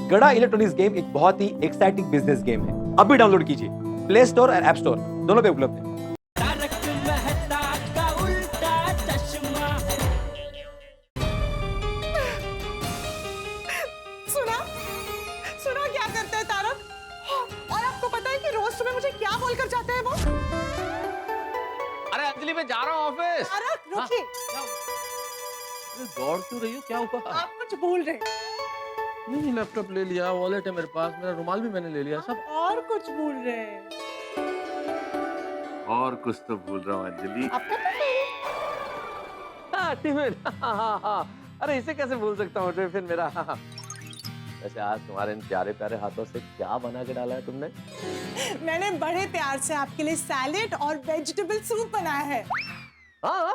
गड़ा electronics game एक बहुत ही एक्साइटिंग बिजनेस गेम है। अभी डाउनलोड कीजिए, प्ले स्टोर और ऐप स्टोर दोनों पे उपलब्ध है। सुना सुना क्या करते हैं तारक? और आपको पता है कि रोज सुबह मुझे क्या बोलकर जाते हैं वो? अरे अंजलि, मैं जा रहा हूँ ऑफिस। तारक रुकिए, दौड़ क्यों रही हो? क्या हुआ? आप कुछ भूल रहे हैं। नहीं, लैपटॉप ले लिया, वॉलेट है मेरे पास, मेरा रुमाल भी मैंने ले लिया, सब। और कुछ भूल रहे हैं। और कुछ तो भूल रहा हूँ अंजलि। आपका टिफिन। अरे इसे कैसे भूल सकता हूँ, टिफिन मेरा। वैसे आज तुम्हारे इन प्यारे प्यारे हाथों से क्या बना के डाला है तुमने? मैंने बड़े प्यार से आपके लिए सैलेड और वेजिटेबल सूप बनाया है। हाँ?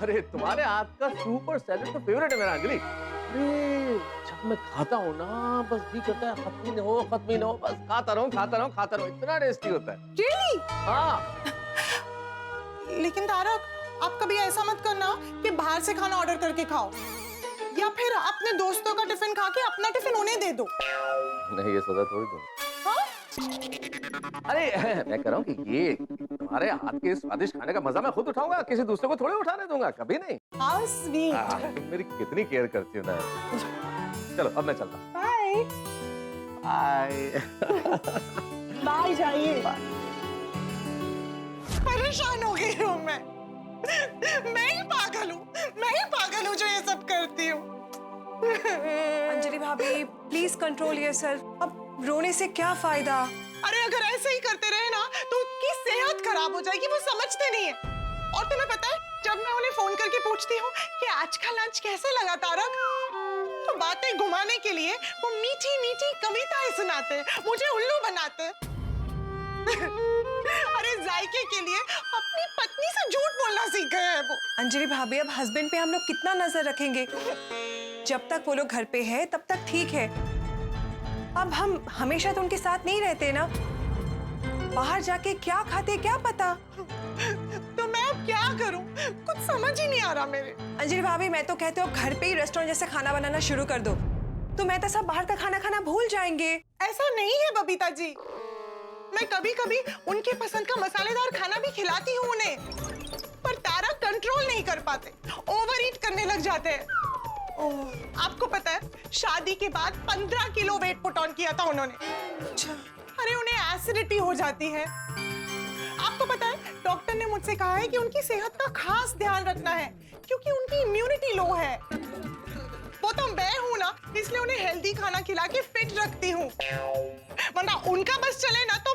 अरे तुम्हारे हाथ का सूप और सैलेड तो फेवरेट है मेरा अंजलि। अरे जब मैं खाता हूँ ना, बस जी करता है खत्म ही न हो, बस खाता रहूं, इतना टेस्टी होता है। Really? हाँ। लेकिन तारक, आप कभी ऐसा मत करना कि बाहर से खाना ऑर्डर करके खाओ, या फिर अपने दोस्तों का टिफिन खा के अपना टिफिन उन्हें दे दो। नहीं, ये सजा थोड़ी दूँ। हाँ? अरे मैं कह रहा हूँ कि ये तुम्हारे हाथ के स्वादिष्ट खाने का मजा मैं खुद उठाऊंगा, किसी दूसरे को थोड़ी उठाने दूंगा, कभी नहीं। How sweet. तुम मेरी कितनी केयर करती हो ना। चलो अब मैं चलता हूँ। Bye bye. बाय, जाइए। परेशान हो गई हूँ मैं ही पागल हूँ जो ये सब करती हूँ। अंजलि भाभी, प्लीज कंट्रोल योरसेल्फ। अब रोने से क्या फायदा? अरे अगर ऐसे ही करते रहे ना तो उनकी सेहत खराब हो जाएगी, वो समझते नहीं है। और तुम्हें पता है, जब मैं उन्हें फोन करके पूछती हूँ कि आज का लंच कैसे लगा तारक, तो बातें घुमाने के लिए वो मीठी मीठी कविताएं सुनाते हैं, मुझे उल्लू बनाते हैं। अरे जायके के लिए अपनी पत्नी से झूठ बोलना सीख गए हैं वो। अंजलि भाभी, अब हस्बैंड पे हम लोग कितना नजर रखेंगे? जब तक वो लोग घर पे है तब तक ठीक है। अब हम हमेशा तो उनके साथ नहीं रहते ना। बाहर जाके क्या खाते क्या पता। तो मैं अब क्या करूं? कुछ समझ ही नहीं आ रहा मेरे। अंजलि भाभी, मैं तो कहती हूँ घर पे ही रेस्टोरेंट जैसे खाना बनाना शुरू कर दो, तो मैं तो सब बाहर का खाना खाना भूल जाएंगे। ऐसा नहीं है बबीता जी, मैं कभी कभी उनके पसंद का मसालेदार खाना भी खिलाती हूँ उन्हें, पर तारक कंट्रोल नहीं कर पाते, ओवर ईट करने लग जाते हैं। आपको पता है, शादी के बाद 15 किलो वेट पुट ऑन किया था उन्होंने। अच्छा। अरे उन्हें एसिडिटी हो जाती है। आपको पता है, डॉक्टर ने मुझसे कहा है कि उनकी सेहत का खास ध्यान रखना है, क्योंकि उनकी इम्यूनिटी लो है। वो तो मैं हूं ना, इसलिए उन्हें हेल्दी खाना खिला के फिट रखती हूँ, वरना उनका बस चले ना तो।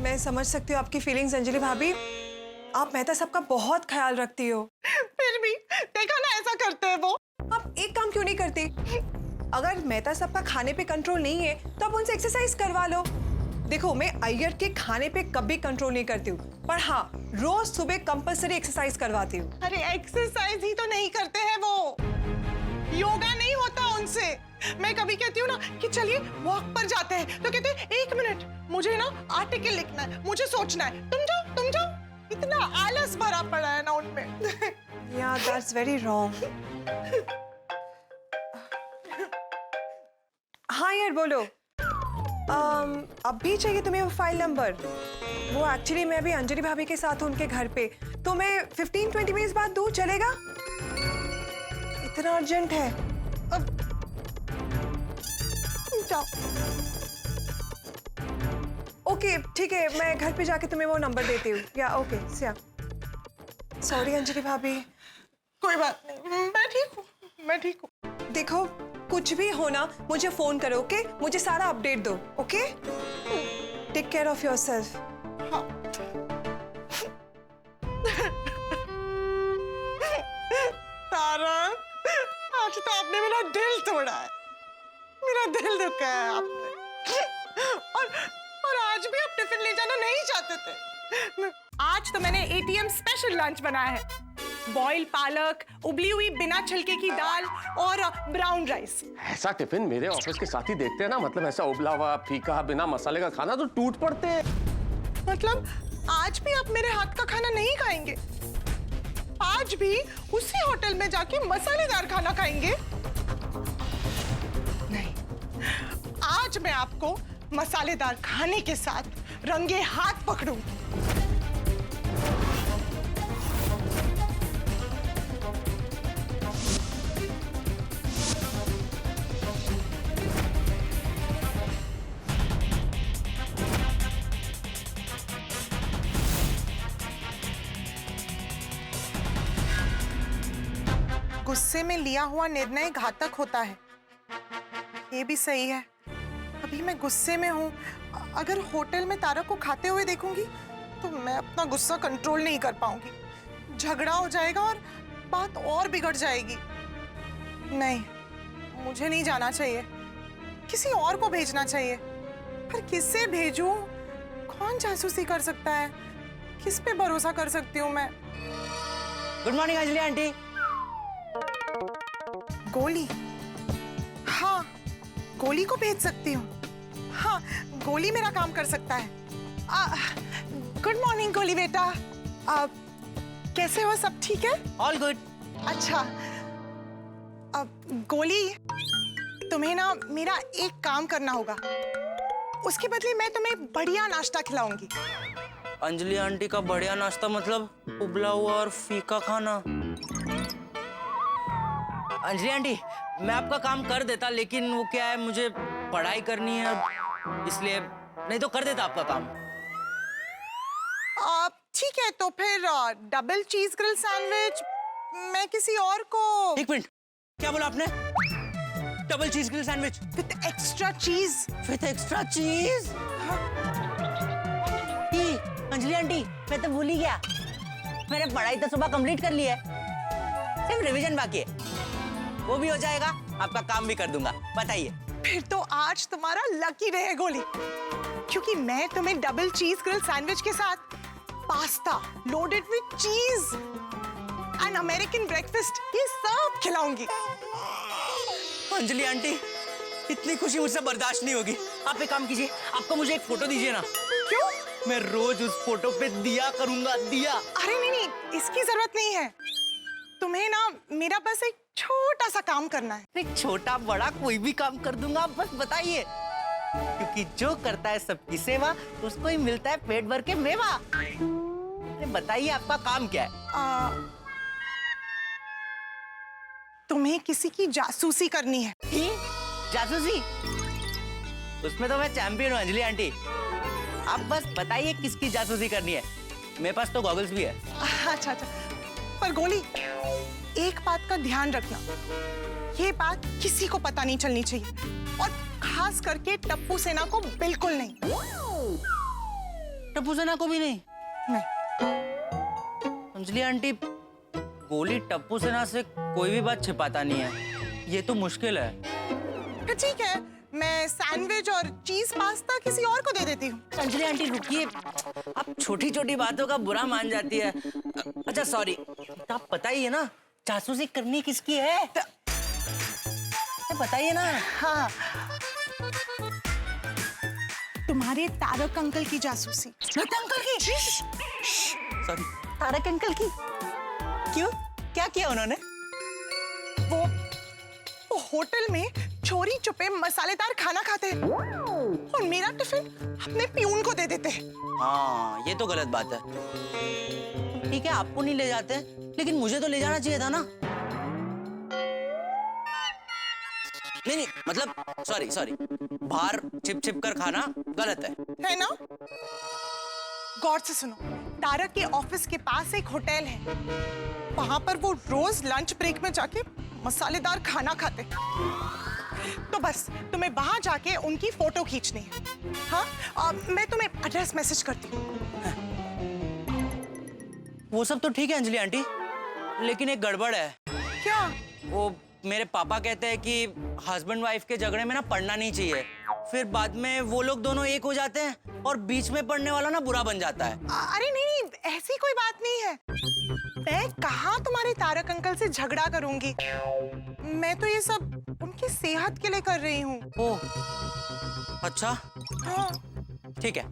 मैं समझ सकती हूँ आपकी फीलिंग्स अंजलि भाभी। आप मेहता सबका बहुत ख्याल रखती हो, फिर भी देखा ना ऐसा करते हैं वो। आप एक काम क्यों नहीं करती? अगर मेहता सबका खाने पे कंट्रोल नहीं है तो आप उनसे एक्सरसाइज करवा लो। देखो, मैं अय्यर के खाने पे कभी कंट्रोल नहीं करती हूँ, पर हाँ, रोज सुबह कंपल्सरी एक्सरसाइज करवाती हूँ। अरे एक्सरसाइज ही तो नहीं करते हैं वो, योगा नहीं होता उनसे। मैं कभी कहती हूँ ना कि चलिए वॉक पर जाते हैं, तो कहते हैं 1 मिनट, मुझे ना आर्टिकल लिखना है, मुझे सोचना है। तुम जाओ। इतना आलस भरा पड़ा है ना उनमें। Yeah, that's very wrong. हाँ यार, बोलो। अब भी चाहिए तुम्हें वो फाइल नंबर? वो एक्चुअली मैं अभी अंजलि भाभी के साथ हूँ उनके घर पे, तो मैं 15-20 मिनट्स बाद दूँ, चलेगा? इतना अर्जेंट है? जाओ। ओके ठीक है, मैं घर पे जाके तुम्हें वो नंबर देती हूँ। या ओके, सॉरी अंजलि भाभी। कोई बात नहीं, मैं ठीक हूँ। देखो, कुछ भी होना मुझे फोन करो, ओके? मुझे सारा अपडेट दो, okay? Take care of yourself. हाँ। तारक, आज तो आपने मेरा दिल तोड़ा है, मेरा दिल दुखा है आपने। और आज भी आप टिफिन ले जाना नहीं चाहते थे। आज तो मैंने एटीएम स्पेशल लंच बनाया है, बॉइल्ड पालक, उबली हुई बिना छिलके की दाल और ब्राउन राइस। ऐसा टिफिन मेरे ऑफिस के साथी देखते हैं ना, मतलब ऐसा उबला हुआ फीका बिना मसाले का खाना तो टूट पड़ते हैं। मतलब आज भी आप मेरे हाथ का खाना नहीं खाएंगे? आज भी उसी होटल में जाके मसालेदार खाना खाएंगे? नहीं, मैं आपको मसालेदार खाने के साथ रंगे हाथ पकड़ूं। गुस्से में लिया हुआ निर्णय घातक होता है, ये भी सही है। अभी मैं गुस्से में हूँ, अगर होटल में तारक को खाते हुए देखूंगी तो मैं अपना गुस्सा कंट्रोल नहीं कर पाऊंगी, झगड़ा हो जाएगा और बात और बिगड़ जाएगी। नहीं, मुझे नहीं जाना चाहिए, किसी और को भेजना चाहिए। पर किससे भेजूं? कौन जासूसी कर सकता है? किस पे भरोसा कर सकती हूँ मैं? Good morning Anjali aunty. गोली? हाँ, गोली को भेज सकती हूँ। हाँ, गोली मेरा काम कर सकता है। गुड मॉर्निंग गोली बेटा। कैसे हो? सब ठीक है? All good. अच्छा, गोली, तुम्हें ना मेरा एक काम करना होगा, उसके बदले मैं तुम्हें बढ़िया नाश्ता खिलाऊंगी। अंजलि आंटी का बढ़िया नाश्ता मतलब उबला हुआ और फीका खाना। अंजलि आंटी, मैं आपका काम कर देता, लेकिन वो क्या है, मुझे पढ़ाई करनी है, इसलिए नहीं तो कर देता आपका काम। ठीक है, तो फिर डबल चीज ग्रिल सैंडविच मैं किसी और को। एक मिनट, क्या बोला आपने? Double cheese grill sandwich with extra चीज। विद एक्स्ट्रा चीज? अंजलि आंटी, मैं तो भूल ही गया, मैंने पढ़ाई तो सुबह कंप्लीट कर ली है, सिर्फ रिवीजन बाकी है, वो भी हो जाएगा, आपका काम भी कर दूंगा। बताइए। फिर तो आज तुम्हारा लकी डे है गोली, क्योंकि मैं तुम्हें डबल चीज ग्रिल सैंडविच के साथ पास्ता लोडेड विद चीज एंड अमेरिकन ब्रेकफास्ट, ये सब खिलाऊंगी। अंजलि आंटी, इतनी खुशी मुझसे बर्दाश्त नहीं होगी। आप एक काम कीजिए, आपको मुझे एक फोटो दीजिए ना। क्यों? मैं रोज उस फोटो पे दिया करूंगा, दिया। अरे नहीं नहीं, इसकी जरूरत नहीं है, तुम्हें ना मेरा बस एक छोटा सा काम करना है। एक छोटा बड़ा कोई भी काम कर दूंगा, आप बस बताइए, क्योंकि जो करता है सबकी सेवा उसको ही मिलता है पेट भर के मेवा। अरे बताइए, आपका काम क्या है? तुम्हें किसी की जासूसी करनी है। जासूसी? उसमें तो मैं चैंपियन हूँ अंजलि आंटी, आप बस बताइए किसकी जासूसी करनी है, मेरे पास तो गॉगल्स भी है। अच्छा अच्छा, पर गोली, एक बात का ध्यान रखना, ये बात किसी को पता नहीं चलनी चाहिए, और खास करके टप्पू सेना को बिल्कुल नहीं। टप्पू सेना को भी नहीं? नहीं। अंजलि आंटी, गोली टप्पू सेना से कोई भी बात छिपाता नहीं है, ये तो मुश्किल है। तो ठीक है, मैं सैंडविच और चीज पास्ता किसी और को दे देती हूँ। अंजलि आंटी रुकिए, आप छोटी छोटी बातों का बुरा मान जाती है। अच्छा सॉरी, आप बताइए ना, जासूसी करनी किसकी है? बताइए ना। हाँ, तुम्हारे तारक अंकल की जासूसी। तारक अंकल की? सॉरी, तारक अंकल की? क्यों, क्या किया उन्होंने? वो होटल में चोरी छुपे मसालेदार खाना खाते हैं और मेरा टिफिन अपने पियून को दे देते हैं। हाँ, ये तो गलत बात है। ठीक है, आपको नहीं ले जाते, लेकिन मुझे तो ले जाना चाहिए था ना। नहीं नहीं, मतलब सॉरी, बाहर छिप छिप कर खाना गलत है ना? गौर से सुनो, तारक के ऑफिस के पास एक होटल है, वहां पर वो रोज लंच ब्रेक में जाके मसालेदार खाना खाते। तो बस तुम्हें वहां जाके उनकी फोटो खींचनी है। हाँ, मैं तुम्हें एड्रेस मैसेज करती हूँ। वो सब तो ठीक है अंजलि आंटी, लेकिन एक गड़बड़ है। क्या? वो मेरे पापा कहते हैं कि हस्बैंड वाइफ के झगड़े में ना पढ़ना नहीं चाहिए, फिर बाद में वो लोग दोनों एक हो जाते हैं और बीच में पढ़ने वाला ना बुरा बन जाता है। अरे नहीं, ऐसी कोई बात नहीं है। मैं कहाँ तुम्हारे तारक अंकल से झगड़ा करूंगी, मैं तो ये सब उनकी सेहत के लिए कर रही हूँ। ओह, अच्छा। हाँ। ठीक है,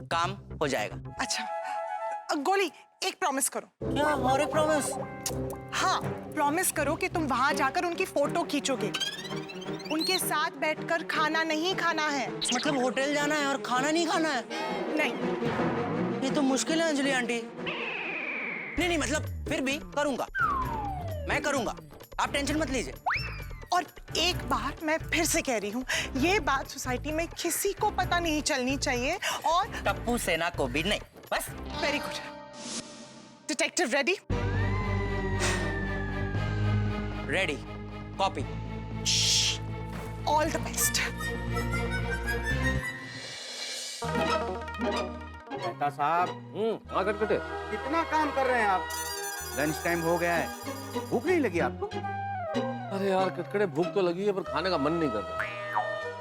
काम हो जाएगा। अच्छा, गोली, एक प्रॉमिस करो। क्या? और एक प्रॉमिस? हाँ, प्रॉमिस करो कि तुम वहां जाकर उनकी फोटो खींचोगे। उनके साथ बैठकर खाना नहीं खाना है। मतलब होटल जाना है और खाना नहीं खाना है? नहीं, ये तो मुश्किल है अंजलि आंटी। नहीं मतलब फिर भी करूंगा, मैं करूंगा, आप टेंशन मत लीजिए। और एक बार मैं फिर से कह रही हूँ, ये बात सोसाइटी में किसी को पता नहीं चलनी चाहिए। और टप्पू सेना को भी नहीं, बस। Very good. Detective ready? Ready, copy. All the best. Mehta साहब, हाँ कटकटे। कितना काम कर रहे हैं आप? लंच टाइम हो गया है, भूख नहीं लगी आपको? अरे यार कटकटे, भूख तो लगी है पर खाने का मन नहीं कर रहा।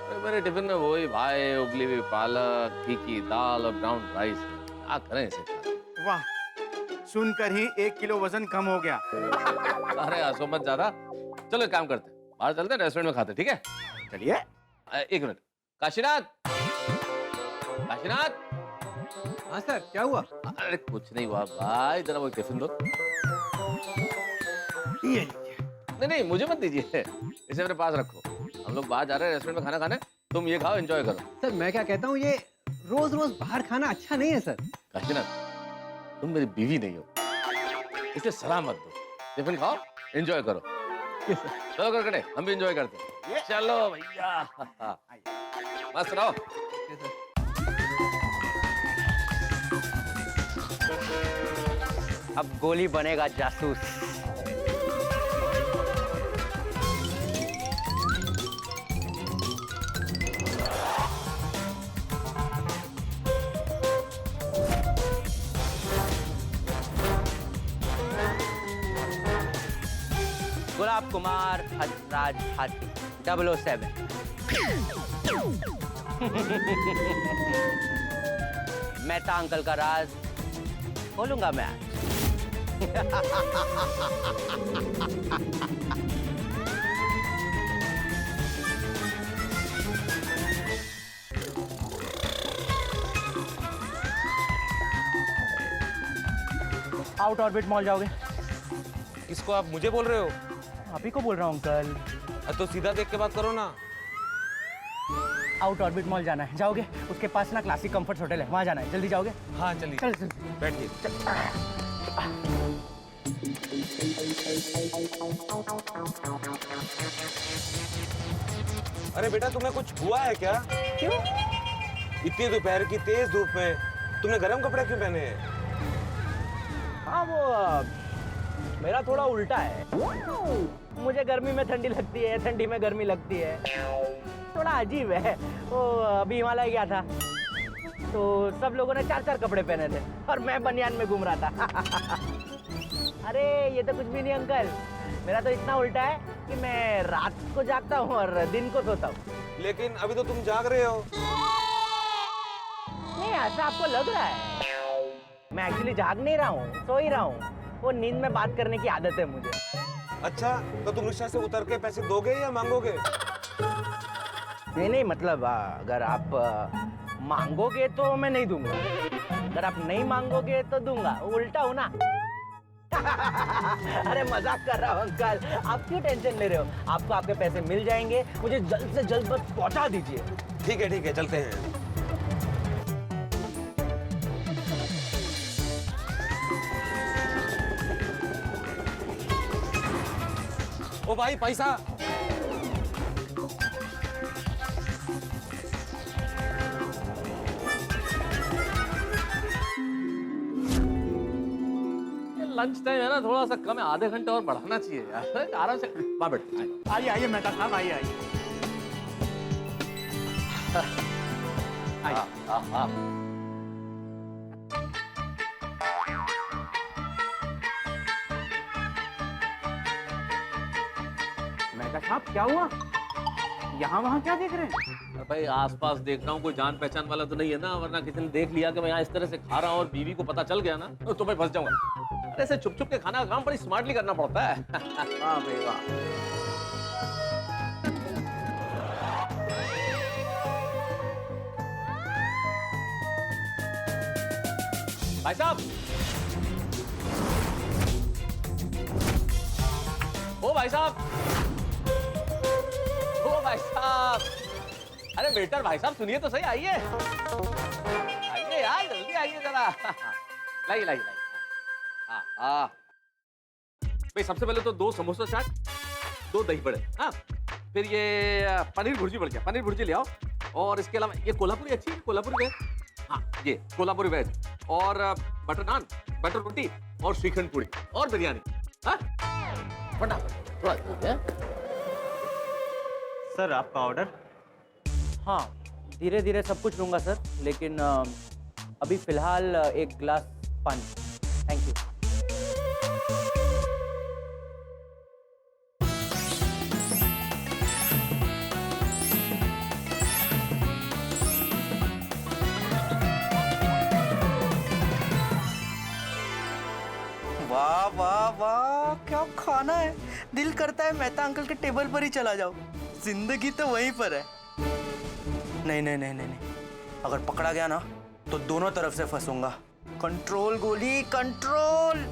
अरे मेरे टिफिन में वही भाई, उबली हुई पालक, फीकी दाल और ब्राउन राइस है। क्या करें इसे? वाह, सुनकर ही 1 किलो वजन कम हो गया। अरे हंसो मत ज्यादा। चलो एक काम करते हैं, बाहर चलते हैं, रेस्टोरेंट में खाते, ठीक है? चलिए। एक मिनट, काशीनाथ, काशीनाथ। हाँ सर, क्या हुआ? अरे कुछ नहीं हुआ भाई, जरा वो टिफिन दो। ये लीजिए। नहीं मुझे मत दीजिए, इसे मेरे पास रखो। हम लोग बाहर जा रहे हैं रेस्टोरेंट में खाना खाने, तुम ये खाओ, एंजॉय करो। सर मैं क्या कहता हूँ, ये रोज रोज बाहर खाना अच्छा नहीं है सर। काशीनाथ, तुम मेरी बीवी नहीं हो, इसे सलाह मत दो। टिफिन खाओ, एंजॉय करो। चलो कटकटे, हम भी एंजॉय करते हैं। चलो भैया, मस्त रहो। अब गोली बनेगा जासूस। गुलाब कुमार हंसराज हाथी 007। मेहता अंकल का राज खोलूंगा मैं आज। आउट ऑर्बिट मॉल जाओगे? किसको आप मुझे बोल रहे हो? आप ही को बोल रहा हूँ अंकल। तो सीधा देख के बात करो ना। आउट ऑर्बिट मॉल जाना है, जाओगे? उसके पास ना क्लासिक कंफर्ट होटल है, वहाँ जाना है, जल्दी जाओगे? हाँ चलिए, चल चल। बैठिए। अरे बेटा, तुम्हें कुछ हुआ है क्या? क्यों? इतनी दोपहर की तेज धूप में तुमने गर्म कपड़े क्यों पहने हैं? हाँ वो मेरा थोड़ा उल्टा है। मुझे गर्मी में ठंडी लगती है, ठंडी में गर्मी लगती है, थोड़ा अजीब है। वो अभी हिमालय गया था तो सब लोगों ने 4-4 कपड़े पहने थे और मैं बनियान में घूम रहा था। अरे ये तो कुछ भी नहीं अंकल, मेरा तो इतना उल्टा है कि मैं रात को जागता हूँ और दिन को सोता हूँ। लेकिन अभी तो तुम जाग रहे हो। नहीं ऐसा आपको लग रहा है, मैं एक्चुअली जाग नहीं रहा हूँ, सो ही रहा हूँ। वो नींद में बात करने की आदत है मुझे। अच्छा, तो तुम रिक्शा से उतर के पैसे दोगे या मांगोगे? नहीं मतलब अगर आप मांगोगे तो मैं नहीं दूंगा, अगर आप नहीं मांगोगे तो दूंगा। उल्टा हो ना। अरे मजाक कर रहा हूँ अंकल, आप क्यों टेंशन ले रहे हो? आपको आपके पैसे मिल जाएंगे, मुझे जल्द से जल्द बस पहुंचा दीजिए। ठीक है चलते हैं। ओ भाई, पैसा। लंच टाइम है ना, थोड़ा सा कम है, आधे घंटे और बढ़ाना चाहिए यार। आराम से वहाँ बैठो। आइए मेहता साहब, आइए। हाँ। मेहता साहब, क्या हुआ? यहाँ वहाँ क्या देख रहे हैं? अरे भाई आसपास देख रहा हूँ, कोई जान पहचान वाला तो नहीं है ना, वरना किसी ने देख लिया कि मैं यहाँ इस तरह से खा रहा हूँ और बीवी को पता चल गया ना तो मैं फंस जाऊंगा। अरे ऐसे छुप छुप के खाना का काम बड़ी स्मार्टली करना पड़ता है। वाह भाई वाह। भाई साहब, ओ भाई साहब, ओ भाई भाई साहब, अरे वेटर भाई साहब सुनिए तो सही, आइए आइए यार, जल्दी आइए जरा। लाइए लाइए लाइए। हाँ हाँ भाई, सबसे पहले तो 2 समोसा चाट, 2 दही बड़े, हाँ, फिर ये पनीर भुर्जी बढ़ गया, पनीर भुर्जी ले आओ। और इसके अलावा ये कोल्हापुरी अच्छी है, कोल्हापुरी वेज, हाँ ये कोल्हापुरी वेज, और बटर नान, बटर रोटी, और श्रीखंड पूरी, और बिरयानी। हाँ फटाफट थोड़ा जल्दी, हाँ? सर आपका ऑर्डर। हाँ, धीरे धीरे सब कुछ लूँगा सर, लेकिन अभी फिलहाल एक गिलास पानी। Thank you. वाह वाह वाह, क्या खाना है। दिल करता है मेहता अंकल के टेबल पर ही चला जाऊं। जिंदगी तो वहीं पर है। नहीं नहीं नहीं नहीं नहीं, अगर पकड़ा गया ना तो दोनों तरफ से फंसूंगा। कंट्रोल गोली कंट्रोल।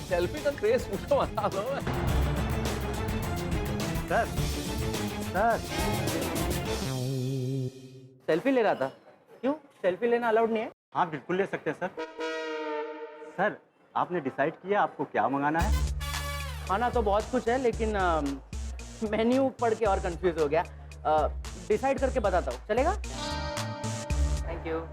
सेल्फी का क्रेज पूछो बता दो। सर सर सेल्फी ले रहा था। क्यों, सेल्फी लेना अलाउड नहीं है? हाँ बिल्कुल ले सकते हैं सर। सर आपने डिसाइड किया आपको क्या मंगाना है? खाना तो बहुत कुछ है, लेकिन मेन्यू पढ़ के और कंफ्यूज हो गया। डिसाइड करके बताता हूँ, चलेगा? Thank you.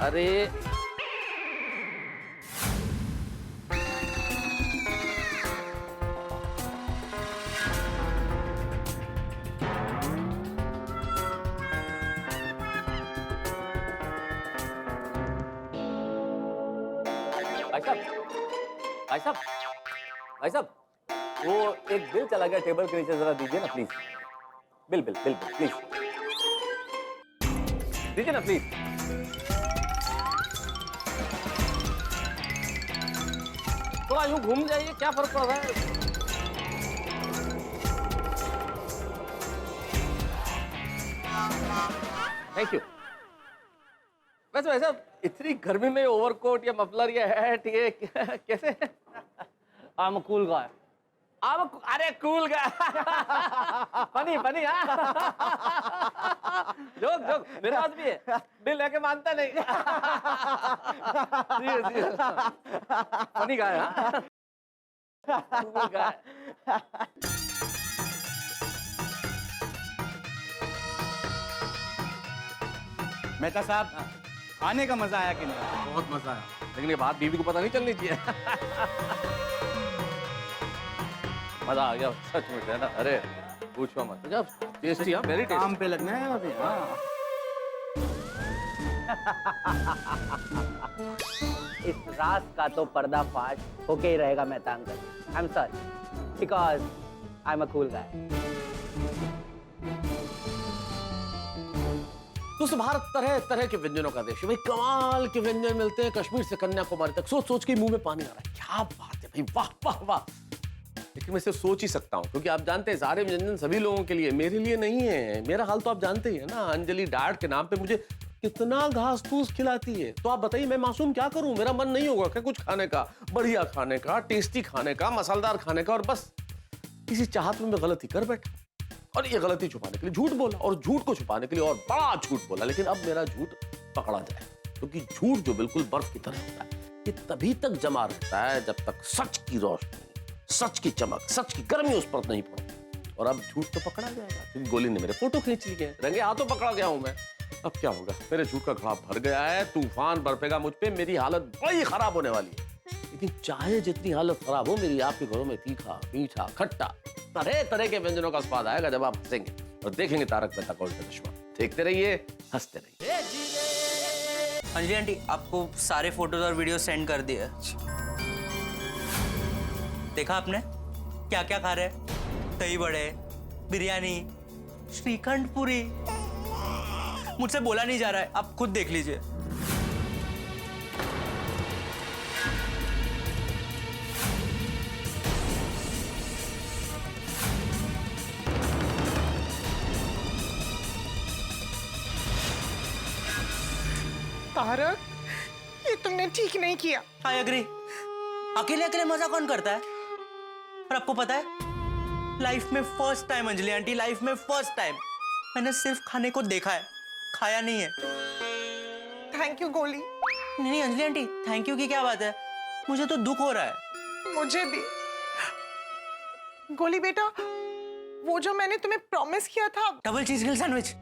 अरे भाई साहब, भाई साहब, भाई साहब, वो एक बिल चला गया टेबल के नीचे, जरा दीजिए ना please. Bill bill bill bill please दीजिए ना प्लीज। थोड़ा यूं घूम जाइए, क्या फर्क पड़ रहा है? Thank you. वैसे वैसे इतनी गर्मी में ओवरकोट या मफलर या हैट ये कैसे? I am cool guy. अरे कूल गाय। फनी फनी, हाँ जोक जोक मेरे पास भी है। बिल लेके मानता नहीं। फनी गाय, हाँ कूल गाय। मेहता साहब खाने का मजा आया कि नहीं? बहुत मजा आया, लेकिन ये बात बीवी को पता नहीं चलनी चाहिए। मजा आ गया सच में, है ना? अरे पूछो मत, जब टेस्टी, हाँ वेरी काम टेस्टी। पे लगना है अभी। हाँ इस राज का तो पर्दाफाश होके ही रहेगा Mehta uncle. I am sorry because I am a cool guy. तो भारत तरह तरह के व्यंजनों का देश है भाई, कमाल के व्यंजन मिलते हैं कश्मीर से कन्याकुमारी तक। सोच सोच के मुंह में पानी आ रहा है। क्या बात है भाई, वाह वाह वाह। लेकिन मैं सिर्फ सोच ही सकता हूँ, क्योंकि आप जानते हैं सारे व्यंजन सभी लोगों के लिए, मेरे लिए नहीं है। मेरा हाल तो आप जानते ही है ना। अंजलि डाइट के नाम पे मुझे कितना घास फूस खिलाती है। तो आप बताइए मैं मासूम क्या करूं? मेरा मन नहीं होगा क्या कुछ खाने का, बढ़िया खाने का, टेस्टी खाने का, मसालेदार खाने का? और बस किसी चाहत में मैं गलती कर बैठा, और ये गलती छुपाने के लिए झूठ बोला, और झूठ को छुपाने के लिए और बड़ा झूठ बोला। लेकिन अब मेरा झूठ पकड़ा जाए, क्योंकि झूठ जो बिल्कुल बर्फ की तरह होता है, ये तभी तक जमा रहता है जब तक सच की रोशनी, सच की चमक, सच की गर्मी उस पर नहीं पड़ती। और अब झूठ तो पकड़ा जाएगा क्योंकि गोली ने मेरे फोटो खींच लिए, रंगे हाथों पकड़ा गया हूं मैं। अब क्या होगा, मेरे झूठ का घड़ा भर गया है, तूफान बरपेगा मुझ पे, मेरी हालत बड़ी खराब होने वाली है। लेकिन चाहे जितनी हालत खराब हो, मेरी आपके घरों में तीखा, मीठा, खट्टा, तरह तरह के व्यंजनों का स्वाद आएगा जब आप हंसेंगे और देखेंगे तारक मेहता का उल्टा चश्मा। देखते रहिए, हंसते रहिए। अंजलि आंटी, आपको सारे फोटोज और वीडियो सेंड कर दिए। देखा आपने क्या क्या खा रहे? दही बड़े, बिरयानी, श्रीखंड पूरी। मुझसे बोला नहीं जा रहा है, आप खुद देख लीजिए। तारक, ये तुमने ठीक नहीं किया। I agree. अकेले अकेले मजा कौन करता है? और आपको पता है, लाइफ में first time Anjali aunty, life में फर्स्ट टाइम मैंने सिर्फ खाने को देखा है, खाया नहीं है। थैंक यू गोली। नहीं अंजलि आंटी, थैंक यू की क्या बात है? मुझे तो दुख हो रहा है। मुझे भी। गोली बेटा, वो जो मैंने तुम्हें प्रॉमिस किया था। Double cheese grill sandwich.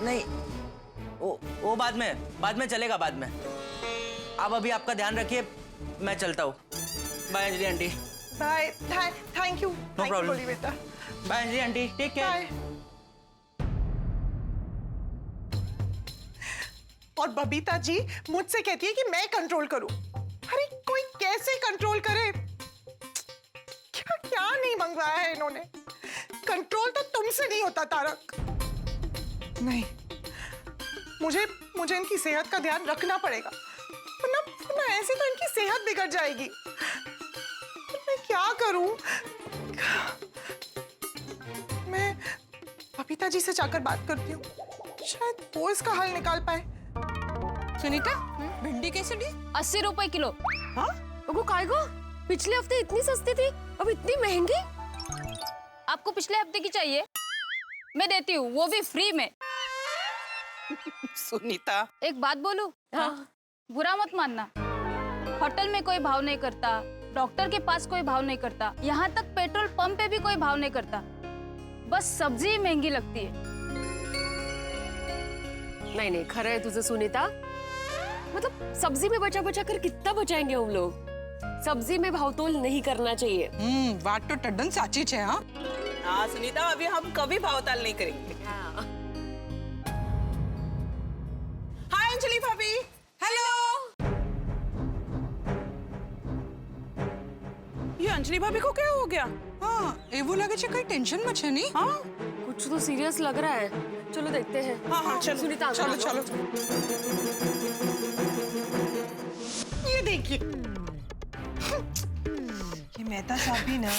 नहीं, वो बाद में चलेगा, बाद में। आप अभी आपका ध्यान रखिए, मैं चलता हूँ। Bye Anjali aunty. Bye. Thank you. No problem Goli बेटा। Bye Anjali aunty, take care. Bye. और बबीता जी मुझसे कहती है कि मैं कंट्रोल करूं। अरे कोई कैसे कंट्रोल करे? क्या क्या नहीं मंगवाया है इन्होंने। कंट्रोल तो तुमसे नहीं होता तारक। नहीं, मुझे इनकी सेहत का ध्यान रखना पड़ेगा, वरना ऐसे तो इनकी सेहत बिगड़ जाएगी। मैं क्या करूं? मैं बबीता जी से जाकर बात करती हूँ, शायद वो इसका हल निकाल पाए। सुनीता, भिंडी कैसे दी? 80 रुपए किलो। हाँ? वो काय गो? पिछले हफ्ते इतनी सस्ती थी, अब इतनी महंगी। आपको पिछले हफ्ते की चाहिए? मैं देती हूँ, वो भी फ्री में। सुनीता, एक बात बोलूं? हाँ। बुरा मत मानना। होटल में कोई भाव नहीं करता, डॉक्टर के पास कोई भाव नहीं करता, यहाँ तक पेट्रोल पंप पे भी कोई भाव नहीं करता। बस सब्जी महंगी लगती है। नहीं नहीं, खरा है तुझे सुनीता। मतलब सब्जी में बचा बचा कर कितना बचाएंगे हम लोग? सब्जी में भावतोल नहीं करना चाहिए। बात तो टड्डन साची है। हाँ हाँ सुनीता, अभी हम कभी भावताल नहीं करेंगे। हाय अंजलि भाभी। हेलो। ये अंजलि भाभी को क्या हो गया? हाँ, एवो लगे छे कोई टेंशन में छे नहीं? हाँ कुछ तो सीरियस लग रहा है। चलो देखते हैं। हाँ चलो सुनीता, चलो चलो। ये देखिए, ये मेहता साहब भी ना।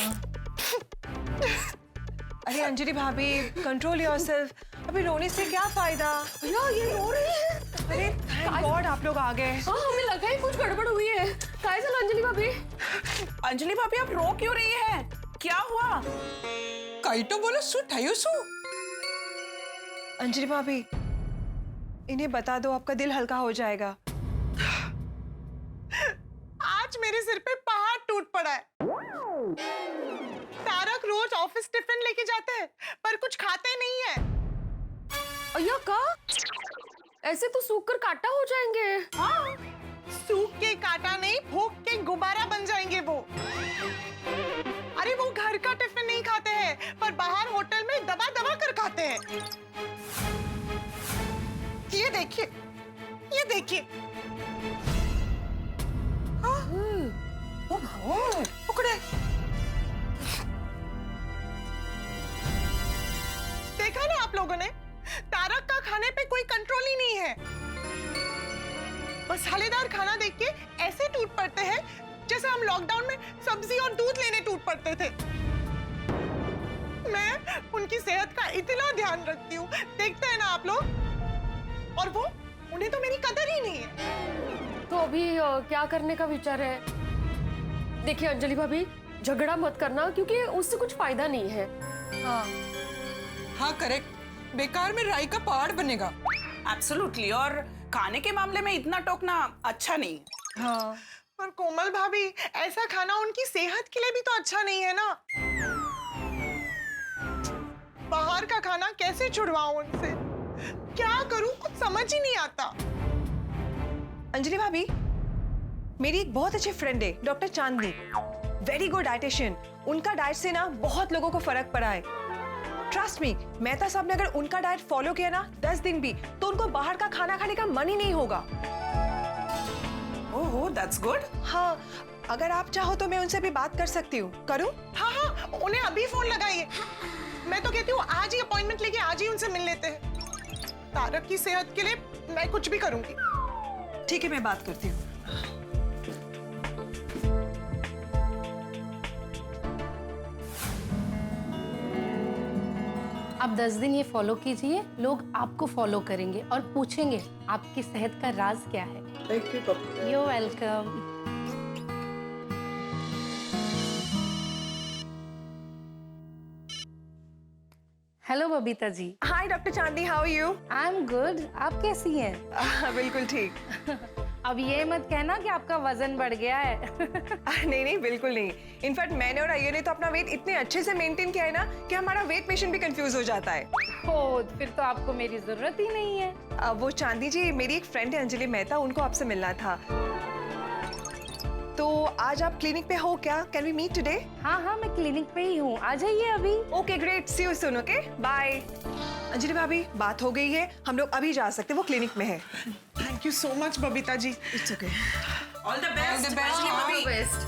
अरे अंजलि भाभी, कंट्रोल योरसेल्फ। अभी रोने से क्या फायदा? भैया ये रो रही है। अरे थैंक गॉड आप लोग आ गए। हाँ, हमें लगा ही कुछ गड़बड़ हुई है। काय चल अंजलि भाभी? अंजलि भाभी आप रो क्यों रही है? क्या हुआ? कई तो बोलो सु ठायो सु। अंजलि भाभी, इन्हें बता दो, आपका दिल हल्का हो जाएगा। आज मेरे सिर पे पहाड़ टूट पड़ा है। तारक रोज ऑफिस टिफिन लेके जाते हैं, पर कुछ खाते नहीं है। अय्या का? ऐसे तो सूख कर काटा हो जाएंगे। हाँ, सूख के काटा नहीं, फूक के गुब्बारा बन जाएंगे वो। अरे वो घर का टिफिन नहीं खाते हैं, पर बाहर होटल में दबा दबा कर खाते हैं। ये देखिए, ये देखिए। पकड़े। देखा ना आप लोगों ने, तारक का खाने पे कोई कंट्रोल ही नहीं है। मसालेदार खाना देख के ऐसे टूट पड़ते हैं जैसे हम लॉकडाउन में सब्जी और दूध लेने टूट पड़ते थे। मैं उनकी सेहत का इतना ध्यान रखती हूँ, देखते हैं ना आप लोग। और वो, उन्हें तो मेरी कदर ही नहीं है। तो अभी क्या करने का विचार है? देखिए अंजलि भाभी, झगड़ा मत करना क्योंकि उससे कुछ फायदा नहीं है। हाँ करेक्ट, बेकार में राई का पहाड़ बनेगा। एब्सोल्युटली। और खाने के मामले में इतना टोकना अच्छा नहीं है। हाँ, पर कोमल भाभी, ऐसा खाना उनकी सेहत के लिए भी तो अच्छा नहीं है ना। बाहर का खाना कैसे छुड़वाऊं उनसे? क्या करूं, कुछ समझ ही नहीं आता। अंजलि भाभी, मेरी एक बहुत अच्छी फ्रेंड है डॉक्टर चांदनी, वेरी गुड डाइटिशियन। उनका डाइट से ना बहुत लोगों को फर्क पड़ा है। ट्रस्ट मी, मेहता साहब ने अगर उनका डाइट फॉलो किया ना 10 दिन भी, तो उनको बाहर का खाना खाने का मन ही नहीं होगा। ओह, दैट्स गुड। हाँ, अगर आप चाहो तो मैं उनसे भी बात कर सकती हूँ। करूँ? हाँ हाँ, उन्हें अभी फोन लगाइए। मैं तो कहती हूँ आज ही अपॉइंटमेंट लेके आज ही उनसे मिल लेते हैं। तारक की सेहत के लिए मैं कुछ भी करूंगी। ठीक है, मैं बात करती हूँ। आप 10 दिन ये फॉलो कीजिए, लोग आपको फॉलो करेंगे और पूछेंगे आपकी सेहत का राज क्या है। Thank you doctor. You welcome. Hello Babita ji. Hi doctor Chandni, how are you? I am good. आप कैसी हैं? बिल्कुल ठीक। अब ये मत कहना कि आपका वजन बढ़ गया है। नहीं नहीं, बिल्कुल नहीं। इनफैक्ट मैंने और आइयो ने तो अपना वेट इतने अच्छे से मेंटेन किया है ना कि हमारा वेट पेशेंट भी कंफ्यूज हो जाता है। ओ, फिर तो आपको मेरी जरूरत ही नहीं है। वो चांदी जी, मेरी एक फ्रेंड है अंजलि मेहता, उनको आपसे मिलना था। तो आज आप क्लिनिक पे हो क्या? Can we meet today? हाँ हाँ, मैं क्लिनिक पे ही हूँ, आ जाइए अभी। Okay great, see you soon. Okay bye. Anjali भाभी, बात हो गई है, हम लोग अभी जा सकते हैं, वो क्लिनिक में है। Thank you so much Babita ji. It's okay. All the best.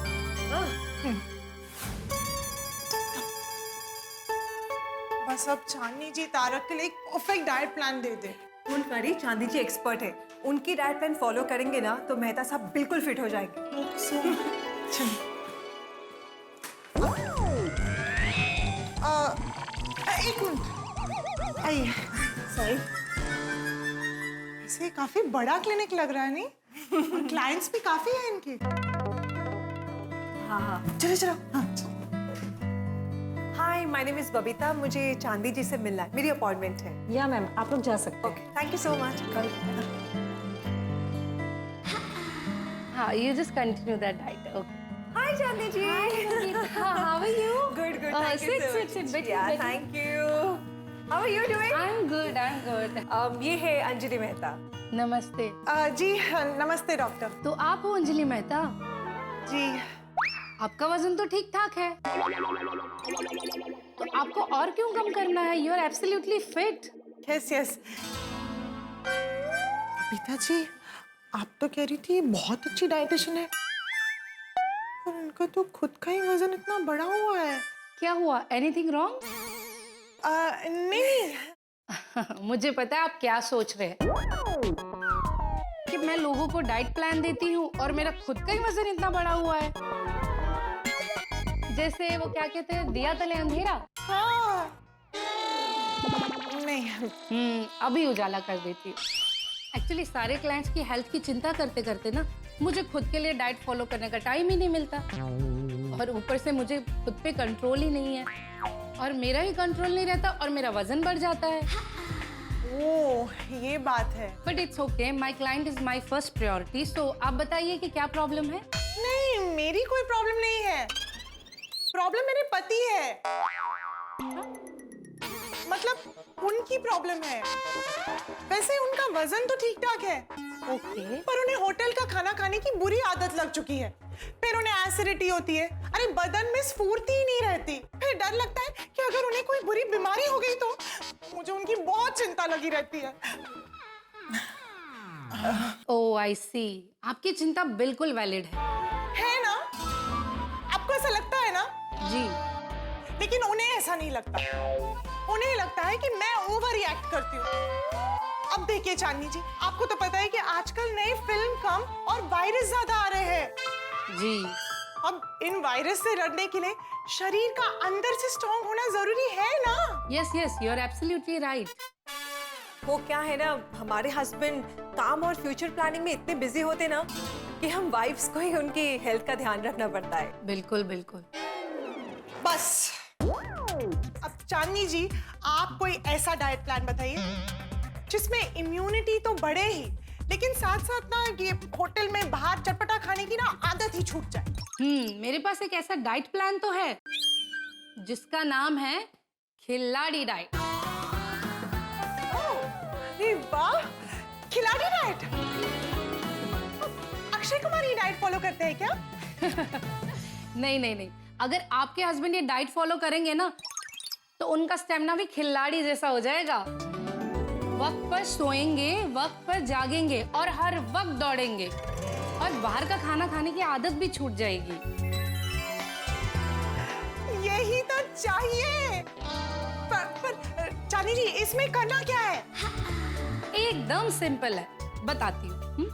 बस अब चांदनी जी तारक के लिए एक परफेक्ट डाइट प्लान दे दे। Don't worry, Chandi ji expert है। उनकी डाइट प्लान फॉलो करेंगे ना तो मेहता साहब बिल्कुल फिट हो जाएंगे। एक मिनट, आइए। सॉरी, इसे काफी बड़ा क्लिनिक लग रहा है नहीं? क्लाइंट्स भी काफी हैं इनके। हाँ हाँ, चलो चलो। हाँ, हाय, माय नेम इज बबीता। मुझे चांदी जी से मिलना है, मेरी अपॉइंटमेंट है। या मैम, आप लोग जा सकते okay, thank you so much. हाँ, you just continue that diet. Okay. Hi Chandi ji. How are you? Good good, Uh, thank you sit, so sit, much. sit, बैठिए, या, बैठिए। Thank you. How are you doing? I'm good, I'm good. ये है अंजलि मेहता। नमस्ते। जी हाँ, नमस्ते doctor तो आप हो अंजलि मेहता? जी। आपका वजन तो ठीक ठाक है, तो आपको और क्यों कम करना है? You are absolutely fit. Yes yes. Babita ji, आप तो कह रही थी बहुत अच्छी डाइटिशियन है, पर उनका तो खुद का ही वजन इतना बड़ा हुआ है। क्या हुआ? Anything wrong? नहीं। मुझे पता है आप क्या सोच रहे हैं कि मैं लोगों को डाइट प्लान देती हूँ और मेरा खुद का ही वजन इतना बड़ा हुआ है। जैसे वो क्या कहते हैं, दिया तले अंधेरा। हाँ। नहीं। अभी उजाला कर देती हूँ। एक्चुअली सारे क्लाइंट्स की हेल्थ की चिंता करते करते ना मुझे खुद के लिए डाइट फॉलो करने का टाइम ही नहीं मिलता, और ऊपर से मुझे खुद पे कंट्रोल ही नहीं है, और मेरा ही कंट्रोल नहीं रहता और मेरा वजन बढ़ जाता है। ओह, ये बात है। But it's okay, my client is my first priority. So आप बताइए कि क्या प्रॉब्लम है? नहीं, मेरी कोई प्रॉब्लम नहीं है। प्रॉब्लम मेरे पति है, मतलब उनकी प्रॉब्लम है। वैसे उनका वजन तो ठीक ठाक है, ओके। पर उन्हें होटल का खाना खाने की बुरी आदत लग चुकी है। फिर उन्हें एसिडिटी होती है, अरे बदन में स्फूर्ति ही नहीं रहती। फिर डर लगता है कि अगर उन्हें कोई बुरी बीमारी हो गई तो मुझे उनकी बहुत चिंता लगी रहती है। ओह आई सी, आपकी चिंता बिल्कुल वैलिड है ना? आपको ऐसा लगता है ना? जी। लेकिन उन्हें ऐसा नहीं लगता। उन्हें लगता है कि मैं ओवर रिएक्ट करती हूँ। अब देखिए चांदनी जी, आपको तो पता है कि आजकल नए फिल्म कम और वायरस ज्यादा आ रहे हैं। जी। अब इन वायरस से लड़ने के लिए शरीर का अंदर से स्ट्रॉन्ग होना जरूरी है ना? Yes yes, you are absolutely right. वो क्या है ना, हमारे हस्बैंड काम और फ्यूचर प्लानिंग में इतने बिजी होते ना कि हम वाइफ्स को ही उनकी हेल्थ का ध्यान रखना पड़ता है। बिल्कुल बिल्कुल। बस अब चांदनी जी, आप कोई ऐसा डाइट प्लान बताइए जिसमें इम्यूनिटी तो बढ़े ही लेकिन साथ साथ ना ये होटल में बाहर चटपटा खाने की ना आदत ही छूट जाए। मेरे पास एक ऐसा डाइट प्लान तो है जिसका नाम है खिलाड़ी डाइट। अरे वाह, खिलाड़ी डाइट। अक्षय कुमार ये डाइट फॉलो करते हैं क्या? नहीं नहीं नहीं, अगर आपके हस्बैंड ये डाइट फॉलो करेंगे ना तो उनका स्टेमिना भी खिलाड़ी जैसा हो जाएगा। वक्त पर सोएंगे, वक्त पर जागेंगे और हर वक्त दौड़ेंगे, और बाहर का खाना खाने की आदत भी छूट जाएगी। यही तो चाहिए। पर चांदी जी, इसमें करना क्या है? एकदम सिंपल है, बताती हूँ।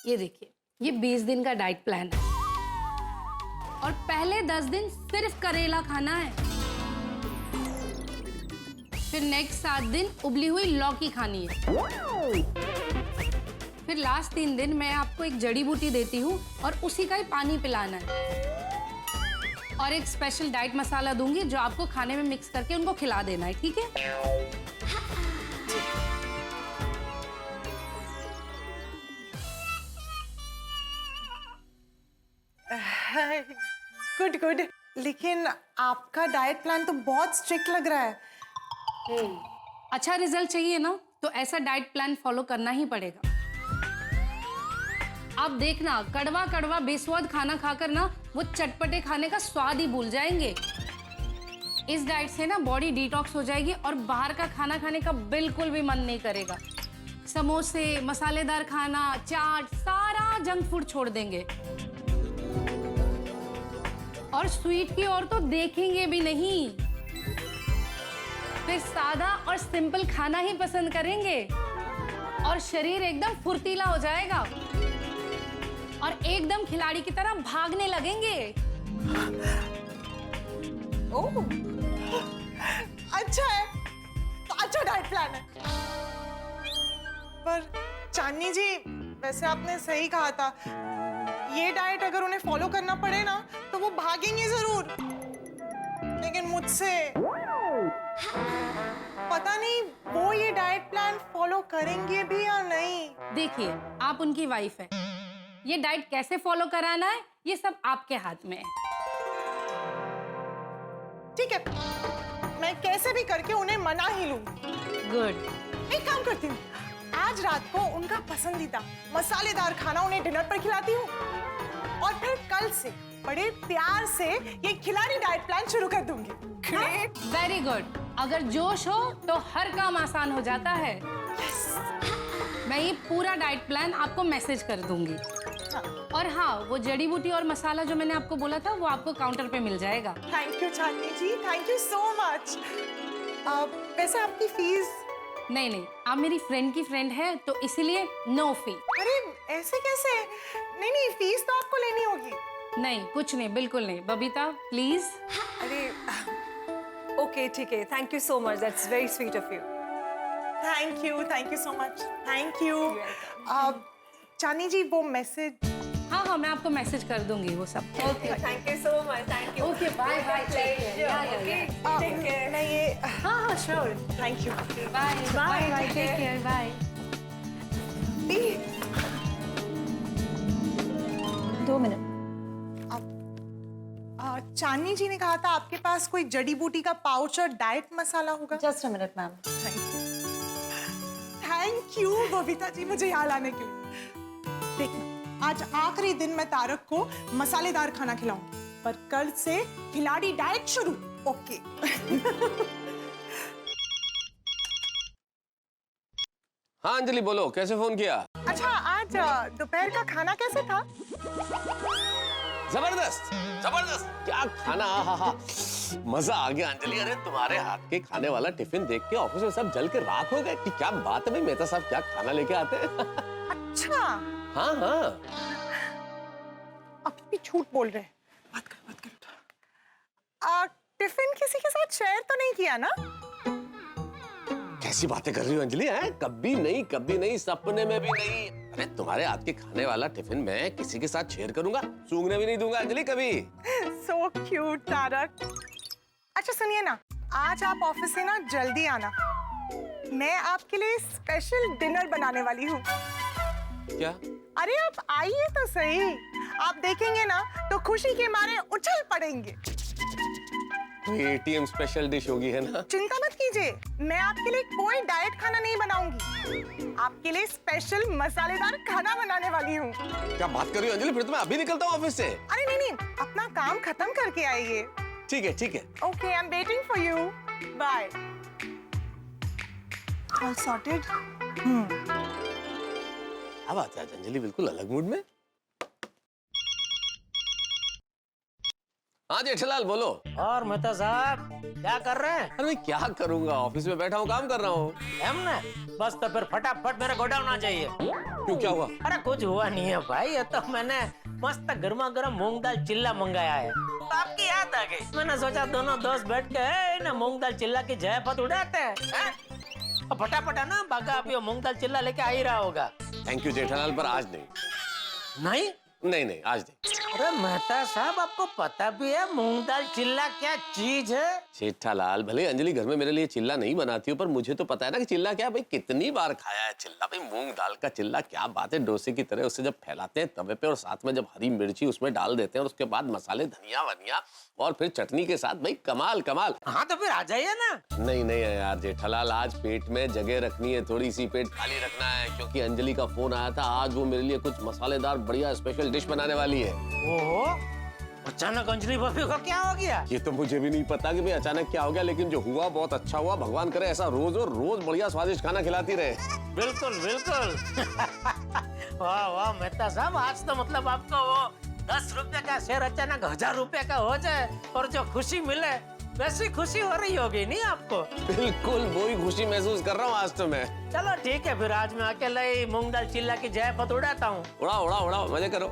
ये देखिए, ये 20 दिन का डाइट प्लान है और पहले 10 दिन सिर्फ करेला खाना है। फिर नेक्स्ट 7 दिन उबली हुई लौकी खानी है। फिर लास्ट 3 दिन मैं आपको एक जड़ी बूटी देती हूँ और उसी का ही पानी पिलाना है। और एक स्पेशल डाइट मसाला दूंगी जो आपको खाने में मिक्स करके उनको खिला देना है, ठीक है? गुड गुड, लेकिन आपका डाइट प्लान तो बहुत स्ट्रिक्ट लग रहा है। अच्छा रिजल्ट चाहिए ना तो ऐसा डाइट प्लान फॉलो करना ही पड़ेगा। आप देखना, कड़वा कड़वा बेस्वाद खाना खाकर ना वो चटपटे खाने का स्वाद ही भूल जाएंगे। इस डाइट से ना बॉडी डिटॉक्स हो जाएगी और बाहर का खाना खाने का बिल्कुल भी मन नहीं करेगा। समोसे, मसालेदार खाना, चाट, सारा जंक फूड छोड़ देंगे और स्वीट की ओर तो देखेंगे भी नहीं। फिर सादा और सिंपल खाना ही पसंद करेंगे और शरीर एकदम फुर्तीला हो जाएगा और एकदम खिलाड़ी की तरह भागने लगेंगे। ओह, अच्छा है, तो अच्छा डाइट प्लान है। पर चांदनी जी, वैसे आपने सही कहा था, ये डाइट अगर उन्हें फॉलो करना पड़े ना तो वो भागेंगे जरूर, लेकिन मुझसे पता नहीं वो ये डाइट प्लान फॉलो करेंगे भी या नहीं। देखिए, आप उनकी वाइफ हैं, ये डाइट कैसे फॉलो कराना है ये सब आपके हाथ में है। ठीक है, मैं कैसे भी करके उन्हें मना ही लूंगी। गुड। एक काम करती हूँ, आज रात को उनका पसंदीदा मसालेदार खाना उन्हें डिनर पर खिलाती हूँ और फिर कल से बड़े प्यार से ये खिलाड़ी डाइट प्लान शुरू कर दूंगी। Great, very good. अगर जोश हो तो हर काम आसान हो जाता है। मैं ये पूरा डाइट प्लान आपको मैसेज कर दूंगी। और हाँ, वो जड़ी बूटी और मसाला जो मैंने आपको बोला था वो आपको काउंटर पे मिल जाएगा। Thank you Chandni ji, thank you so much. वैसे आपकी फीस? नहीं नहीं, आप मेरी फ्रेंड की फ्रेंड है तो इसीलिए नो फी। अरे ऐसे कैसे? नहीं नहीं, फीस तो आपको लेनी होगी। नहीं, कुछ नहीं, बिल्कुल नहीं। बबीता प्लीज। अरे ओके, ठीक है, thank you so much, that's very sweet of you. Thank you so much, thank you. Chandni ji, वो मैसेज? हाँ हाँ, मैं आपको मैसेज कर दूंगी वो सब। Okay, thank you so much, thank you. Okay, bye bye, take care. मैं ये, हाँ हाँ, sure. Thank you. Bye bye bye, take care, bye. 2 minute. Chandni ji ने कहा था आपके पास कोई जड़ी बूटी का पाउच और डाइट मसाला होगा। Just a minute ma'am. Thank you Babita ji, मुझे यहाँ लाने के लिए। देखना, आज आखिरी दिन मैं तारक को मसालेदार खाना खिलाऊंगी, पर कल से खिलाड़ी डाइट शुरू। ओके। हाँ अंजलि, बोलो, कैसे फोन किया? अच्छा, आज दोपहर का खाना कैसे था? जबरदस्त जबरदस्त, क्या खाना, हा मजा आ गया अंजलि। अरे तुम्हारे हाथ के खाने वाला टिफिन देख के ऑफिस में सब जल के राख हो गए कि क्या बात है भाई, मेहता साहब क्या खाना लेके आते हैं। अच्छा, हाँ हाँ, अभी भी झूठ बोल रहे हैं। बात कर। टिफिन किसी के साथ शेयर तो नहीं किया ना? कैसी बातें कर रही हो अंजलि? है कभी नहीं, सपने में भी नहीं। अरे तुम्हारे हाथ के खाने वाला टिफिन मैं किसी के साथ शेयर करूंगा? सूंघने भी नहीं दूंगा अंजलि कभी। So cute Tarak. अच्छा सुनिए ना, आज आप ऑफिस से ना जल्दी आना, मैं आपके लिए स्पेशल डिनर बनाने वाली हूँ। क्या? अरे आप आइए तो सही, आप देखेंगे ना तो खुशी के मारे उछल पड़ेंगे। कोई एटीएम स्पेशल डिश होगी है ना? चिंता मत कीजिए, मैं आपके लिए कोई डाइट खाना नहीं बनाऊंगी, आपके लिए स्पेशल मसालेदार खाना बनाने वाली हूँ। क्या बात कर रही हो अंजलि? फिर तो मैं अभी निकलता हूँ ऑफिस से। अरे नहीं नहीं, अपना काम खत्म करके आइए। ठीक है ठीक है। Okay, I am waiting for you. Bye. All sorted. क्या बात है, आज अंजलि बिल्कुल अलग मूड में। हाँ जेठालाल बोलो। और मेहता साहब क्या कर रहे हैं? अरे मैं क्या करूंगा, ऑफिस में बैठा हूँ, काम कर रहा हूँ। हमने बस तो फिर फटाफट मेरे गोडाउन आ जाइए। क्यों, क्या हुआ? अरे कुछ हुआ नहीं है भाई, ये तो मैंने मस्त गर्मा गर्म मूंग दाल चिल्ला मंगाया है, तो आपकी याद आ गई। मैंने सोचा दोनों दोस्त बैठ के ना मूंग दाल चिल्ला की जयपत उड़ाते हैं। फटाफट है ना, बागा अभी मूंग दाल चिल्ला लेके आ ही रहा होगा। थैंक यू जेठालाल, पर आज नहीं। नहीं नहीं आज नहीं। अरे मेहता साहब आपको पता भी है मूंग दाल चिल्ला क्या चीज है? जेठालाल, भले अंजलि घर में मेरे लिए चिल्ला नहीं बनाती हो, पर मुझे तो पता है ना कि चिल्ला क्या है। भाई कितनी बार खाया है चिल्ला। भाई मूंग दाल का चिल्ला क्या बात है, डोसे की तरह उसे जब फैलाते हैं तवे पे और साथ में जब हरी मिर्ची उसमें डाल देते हैं और उसके बाद मसाले धनिया वनिया और फिर चटनी के साथ, भाई कमाल कमाल। हाँ तो फिर आ जाइए ना। नहीं यार जेठालाल, आज पेट में जगह रखनी है, थोड़ी सी पेट खाली रखना है, क्योंकि अंजलि का फोन आया था। आज वो मेरे लिए कुछ मसालेदार बढ़िया स्पेशल डिश बनाने वाली है। ओहो, अचानक अंजलि भाभी को क्या हो गया? ये तो मुझे भी नहीं पता कि भाई अचानक क्या हो गया, लेकिन जो हुआ बहुत अच्छा हुआ। भगवान करे ऐसा रोज और रोज बढ़िया स्वादिष्ट खाना खिलाती रहे। बिल्कुल बिल्कुल। वाह वाह मेहता साहब, आज तो मतलब आपको वो 10 रुपए का शेयर अचानक 1000 रुपए का हो जाए और जो खुशी मिले वैसी खुशी हो रही होगी नहीं आपको? बिल्कुल वही खुशी महसूस कर रहा हूँ आज तो मैं। चलो ठीक है, फिर आज मैं अकेले ही मूंग दाल चिल्ला की जयपत उड़ाता हूँ। उड़ा मजे करो।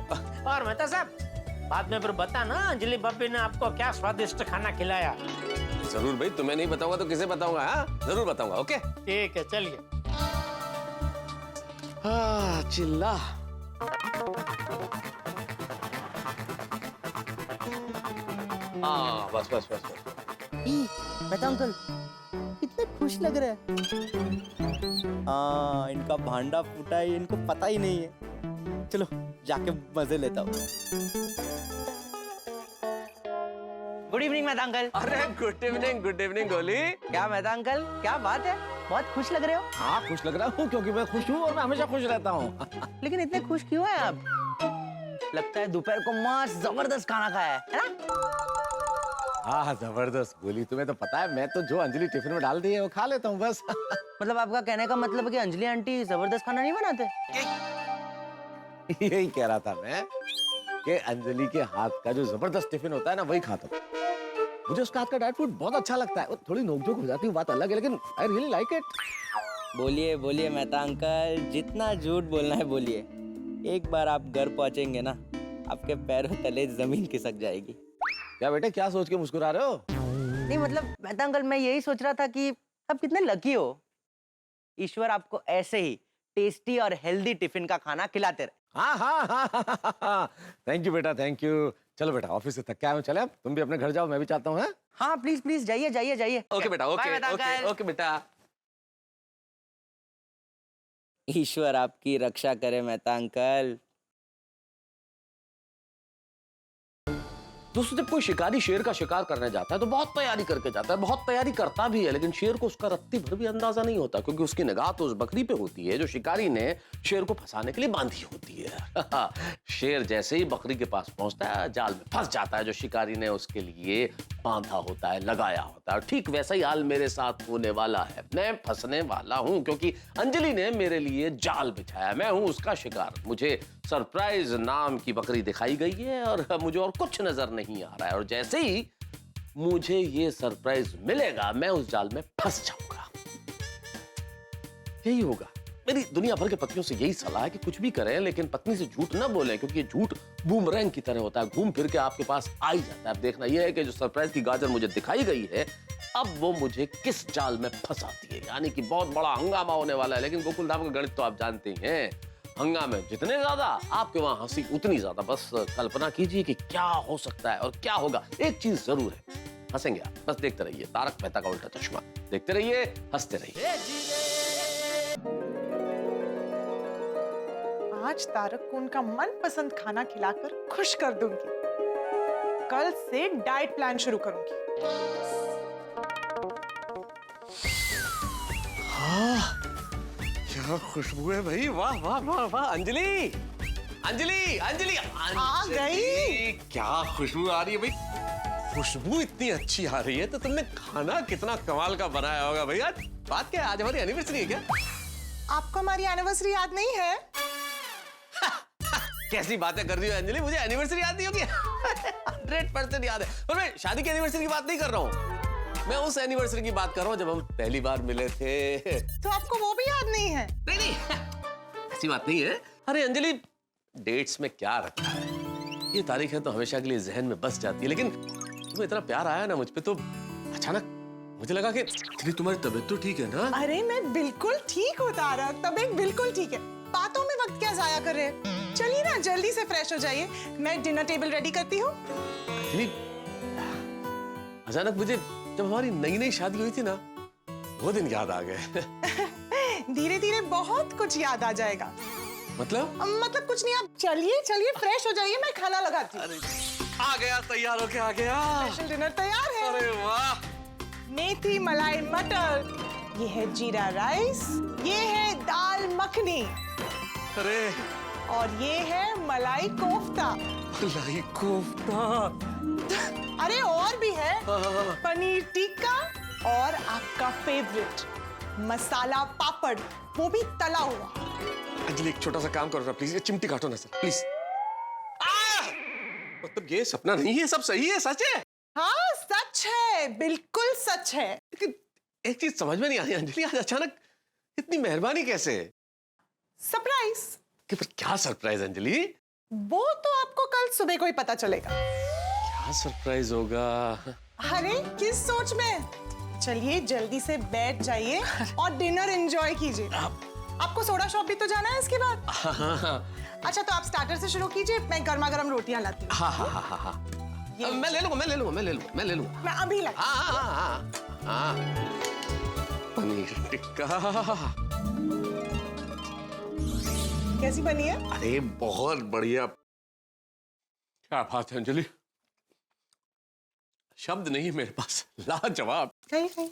और मेहता साहब बाद में फिर बता ना अंजलि भाभी ने आपको क्या स्वादिष्ट खाना खिलाया। जरूर भाई, तुम्हें नहीं बताऊंगा तो किसे बताऊंगा? हाँ जरूर बताऊंगा। ओके ठीक है चलिए। चिल्ला। हाँ बस। मेहता अंकल कितने खुश लग रहे हैं। हाँ, इनका भांडा फूटा है, इनको पता ही नहीं है। चलो जाके मजे लेता हूँ। Good evening Mehta uncle. अरे गुड इवनिंग गोली। क्या मेहता अंकल, क्या बात है, बहुत खुश लग रहे हो। हाँ खुश लग रहा हूँ, क्योंकि मैं खुश हूँ और मैं हमेशा खुश रहता हूँ। लेकिन इतने खुश क्यों हैं आप? लगता है दोपहर को मस्त जबरदस्त खाना खाया है ना? हाँ जबरदस्त गोली, तुम्हें तो पता है मैं तो जो अंजलि टिफिन में डाल दी है वो खा लेता हूँ बस। मतलब आपका कहने का मतलब है कि अंजलि आंटी जबरदस्त खाना नहीं बनाते? यही कह रहा था मैं कि अंजलि के हाथ का जो जबरदस्त टिफिन होता है ना वही खाता हूँ। मुझे उसका हाथ का डाइट फूड बहुत अच्छा लगता है। थोड़ी नोकझोंक हो जाती है बात अलग है, लेकिन आई रियली लाइक इट। बोलिए मेहता अंकल, जितना झूठ बोलना है बोलिए। एक बार आप घर पहुंचेंगे ना, आपके पैरों तले जमीन खिसक जाएगी। क्या बेटे, क्या सोच के मुस्कुरा रहे हो? नहीं मतलब मेहता अंकल, मैं यही सोच रहा था कि आप कितने लकी हो, ईश्वर आपको ऐसे ही टेस्टी और हेल्दी टिफिन का खाना खिलाते रहे। हाँ। थैंक यू बेटा, थैंक यू। चलो बेटा, ऑफिस से थक के आए हो, चले अब तुम भी अपने घर जाओ, मैं भी चाहता हूँ। हाँ प्लीज जाइए। ओके बेटा, ओके बेटा। ईश्वर आपकी रक्षा करे मेहता अंकल। दोस्तों, जब कोई शिकारी शेर का शिकार करने जाता है तो बहुत तैयारी करके जाता है, बहुत तैयारी करता भी है, लेकिन शेर को उसका रत्ती भर भी अंदाजा नहीं होता, क्योंकि उसकी निगाह तो उस बकरी पे होती है जो शिकारी ने शेर को फंसाने के लिए बांधी होती है। शेर जैसे ही बकरी के पास पहुंचता है, जाल में फंस जाता है जो शिकारी ने उसके लिए बांधा होता है, लगाया होता है। ठीक वैसा ही हाल मेरे साथ होने वाला है। मैं फंसने वाला हूं, क्योंकि अंजलि ने मेरे लिए जाल बिछाया, मैं हूं उसका शिकार। मुझे सरप्राइज नाम की बकरी दिखाई गई है और मुझे और कुछ नजर नहीं आ रहा है, और जैसे ही मुझे ये सरप्राइज मिलेगा मैं उस जाल में फंस जाऊंगा। यही होगा। मेरी दुनिया भर के पतियों से यही सलाह है कि कुछ भी करें लेकिन पत्नी से झूठ ना बोलें, क्योंकि ये झूठ बूमरैंग की तरह होता है, घूम फिर के आपके पास आ ही जाता है। अब देखना यह है कि जो सरप्राइज की गाजर मुझे दिखाई गई है, अब वो मुझे किस जाल में फंसाती है। यानी कि बहुत बड़ा हंगामा होने वाला है। लेकिन गोकुल धाम का गणित तो आप जानते ही हैं, हंगामे जितने ज्यादा आपके वहां हंसी उतनी ज्यादा। बस कल्पना कीजिए कि क्या हो सकता है और क्या होगा। एक चीज जरूर है, हंसेंगे आप, बस देखते रहिए तारक मेहता का उल्टा चश्मा। देखते रहिए, हंसते रहिए। आज तारक को उनका मनपसंद खाना खिलाकर खुश कर दूंगी। कल से डाइट प्लान शुरू करूंगी। क्या खुशबू है भाई, वाह वाह वाह वाह। अंजलि अंजलि अंजलि आ गई। क्या खुशबू आ रही है भाई, खुशबू इतनी अच्छी आ रही है तो तुमने खाना कितना कमाल का बनाया होगा भैया। बात क्या है, आज हमारी एनिवर्सरी है क्या? आपको हमारी एनिवर्सरी याद नहीं है? कैसी बातें कर रही हो अंजलि, मुझे एनिवर्सरी याद नहीं होगी। 100% याद है, पर मैं शादी की एनिवर्सरी की बात नहीं कर रहा हूँ, मैं उस एनिवर्सरी की बात कर रहा हूँ जब हम पहली बार मिले थे। तो आपको वो भी याद नहीं है? नहीं नहीं, ऐसी बात नहीं है। अरे अंजलि, डेट्स में क्या रखा है, ये तारीख है तो हमेशा के लिए जहन में बस जाती है, लेकिन तुम्हें इतना प्यार आया ना मुझ पे तो अचानक मुझे लगा कि तुम्हारी तबीयत तो ठीक है ना? अरे मैं बिल्कुल ठीक हूँ तारक, तबीयत बिल्कुल ठीक है। बातों में वक्त क्या जाया कर रहे हैं? चलिए ना जल्दी से फ्रेश हो जाइए, मैं डिनर टेबल रेडी करती हूँ। अचानक मुझे जब हमारी नई नई शादी हुई थी ना, वो दिन याद आ गए। धीरे धीरे बहुत कुछ याद आ जाएगा। मतलब कुछ नहीं, आप चलिए चलिए फ्रेश हो जाइए, मैं खाना लगाती हूँ। आ गया, तैयार होके आ गया। स्पेशल डिनर तैयार है। अरे वाह, मेथी मलाई मटर, ये है जीरा राइस, ये है दाल मखनी, अरे और ये है मलाई कोफ्ता। मलाई कोफ्ता, अरे और भी है, पनीर टिक्का और आपका फेवरेट मसाला पापड़, वो भी तला हुआ। अंजलि एक छोटा सा काम करो ना प्लीज, ये चिमटी काटो ना सर प्लीज। मतलब ये सपना नहीं है, सब सही है, सच है। हाँ सच है, बिल्कुल सच है। लेकिन एक चीज समझ में नहीं आ रही अंजलि, आज अचानक इतनी मेहरबानी कैसे? सरप्राइज। कि पर क्या सरप्राइज अंजलि? वो तो आपको कल सुबह को ही पता चलेगा। क्या सरप्राइज होगा? अरे किस सोच में? चलिए जल्दी से बैठ जाइए और डिनर एंजॉय कीजिए। आपको सोडा शॉप भी तो जाना है इसके बाद। अच्छा तो आप स्टार्टर से शुरू कीजिए, मैं गर्मा गर्म रोटियां लाती हूँ। हाँ। मैं ले लूंगा। मैं अभी ला। हाँ। पनीर टिक्का कैसी बनी है? अरे बहुत बढ़िया। क्या बात है अंजलि, शब्द नहीं मेरे पास, लाजवाब। नहीं।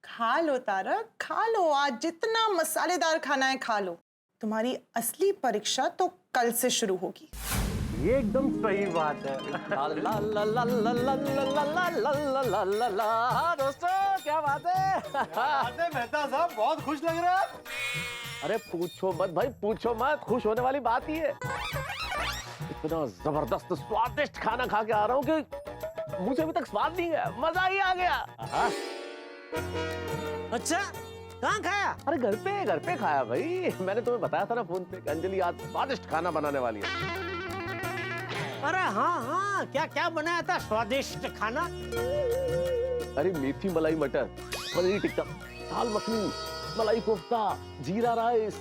खा लो तारक, खा लो, आज जितना मसालेदार खाना है खा लो। तुम्हारी असली परीक्षा तो कल से शुरू होगी। ये एकदम सही बात है। ला ला ला ला ला ला ला ला ला ला ला ला। दोस्तों क्या बात है? मेहता साहब बहुत खुश लग रहा है। अरे पूछो मत भाई, पूछो मत, खुश होने वाली बात ही है। इतना जबरदस्त स्वादिष्ट खाना खा के आ रहा हूँ कि मुझे अभी तक स्वाद नहीं है, मजा ही आ गया। अच्छा कहाँ खाया? अरे घर पे खाया भाई। मैंने तुम्हें बताया था ना फोन पे कि अंजलि आज स्वादिष्ट खाना बनाने वाली है। अरे हाँ, क्या बनाया था स्वादिष्ट खाना? अरे मेथी मलाई मटर, पनीर टिक्का, दाल मखनी, मलाई कोफ्ता, जीरा राइस,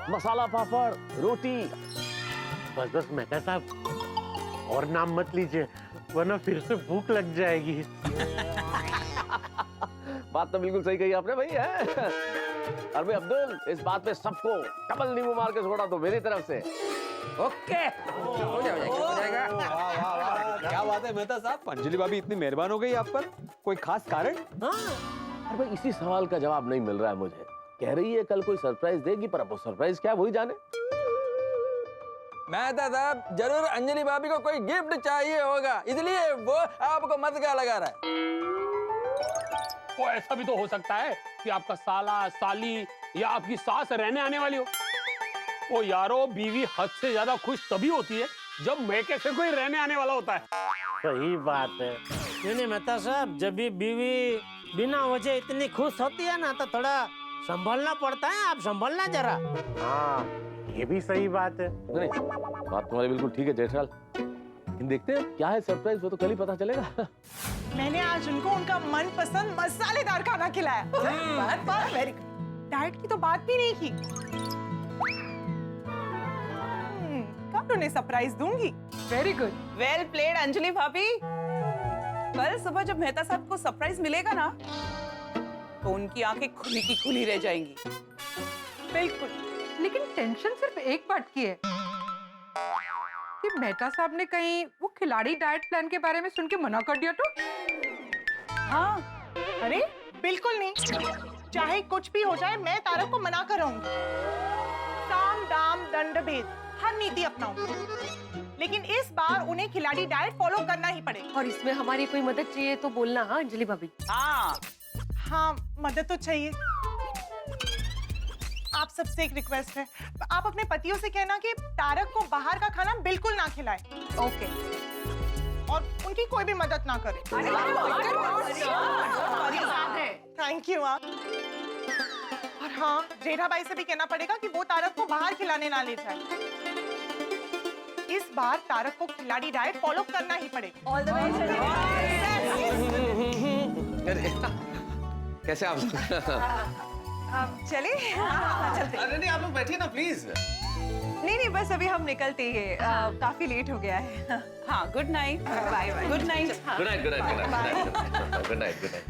मसाला पापड़, रोटी। बस मेहता साहब और नाम मत लीजिए, वरना फिर से भूख लग जाएगी। बात तो बिल्कुल सही कही आपने भाई है। और भाई अब्दुल, इस बात पे सबको डबल नींबू मार के छोड़ा तो मेरी तरफ से। ओके, हो जाएगा। क्या बात है मेहता साहब, अंजलि भाभी इतनी मेहरबान हो गई आप पर, कोई खास कारण? अरे भाई इसी सवाल का जवाब नहीं मिल रहा है मुझे। कह रही है कल कोई सरप्राइज देगी, पर अब वो सरप्राइज क्या वही जाने। मेहता साहब जरूर अंजलि भाभी को कोई गिफ्ट चाहिए होगा, इसलिए वो आपको मटका लगा रहा है। वो ऐसा भी तो हो सकता है कि आपका साला, साली या आपकी सास रहने आने वाली हो। ओ यारो, बीवी हद से ज्यादा खुश तभी होती है जब मैके से कोई रहने आने वाला होता है। सही बात है। नहीं मेहता साहब, जब भी बीवी बिना वजह इतनी खुश होती है ना तो थोड़ा संभलना पड़ता है। आप संभलना जरा। हाँ ये भी सही बात है। नहीं, बात तुम्हारी बिल्कुल ठीक है जेठलाल, लेकिन देखते हैं क्या है सरप्राइज, वो तो कल ही पता चलेगा। मैंने आज उनको उनका मनपसंद मसालेदार खाना खिलाया। बहुत वेरी गुड। डाइट की तो बात भी नहीं की। कब उन्हें सरप्राइज दूंगी। Very good. Well played Anjali भाभी। कल सुबह जब मेहता साहब को सरप्राइज मिलेगा ना तो उनकी आंखें खुली की खुली रह जाएंगी। बिल्कुल। लेकिन टेंशन सिर्फ एक बात की है कि मेहता साहब ने कहीं वो खिलाड़ी डाइट प्लान के बारे में सुन के मना कर दिया तो? हाँ, अरे बिल्कुल नहीं। चाहे कुछ भी हो जाए, मैं तारक को मना कर रहूंगी। साम दाम दंड भेद हर नीति अपनाऊंगी, लेकिन इस बार उन्हें खिलाड़ी डाइट फॉलो करना ही पड़ेगा। और इसमें हमारी कोई मदद चाहिए तो बोलना। हाँ अंजलि भाभी। हाँ, मदद तो चाहिए। आप सबसे एक रिक्वेस्ट है, आप अपने पतियों से कहना कि तारक को बाहर का खाना बिल्कुल ना खिलाए। ओके, और उनकी कोई भी मदद ना करे। थैंक यू आप। और हाँ, जेठा भाई से भी कहना पड़ेगा कि वो तारक को बाहर खिलाने ना ले जाए। इस बार तारक को खिलाड़ी डाइट फॉलो करना ही पड़ेगा। All the way. कैसे आप? चले? चलते। अरे नहीं, आप लोग बैठिए ना प्लीज। नहीं, बस अभी हम निकलते ही हैं। काफी लेट हो गया है। हाँ, good night. Bye bye. Good night. Good night, good night, good night, good night, good night.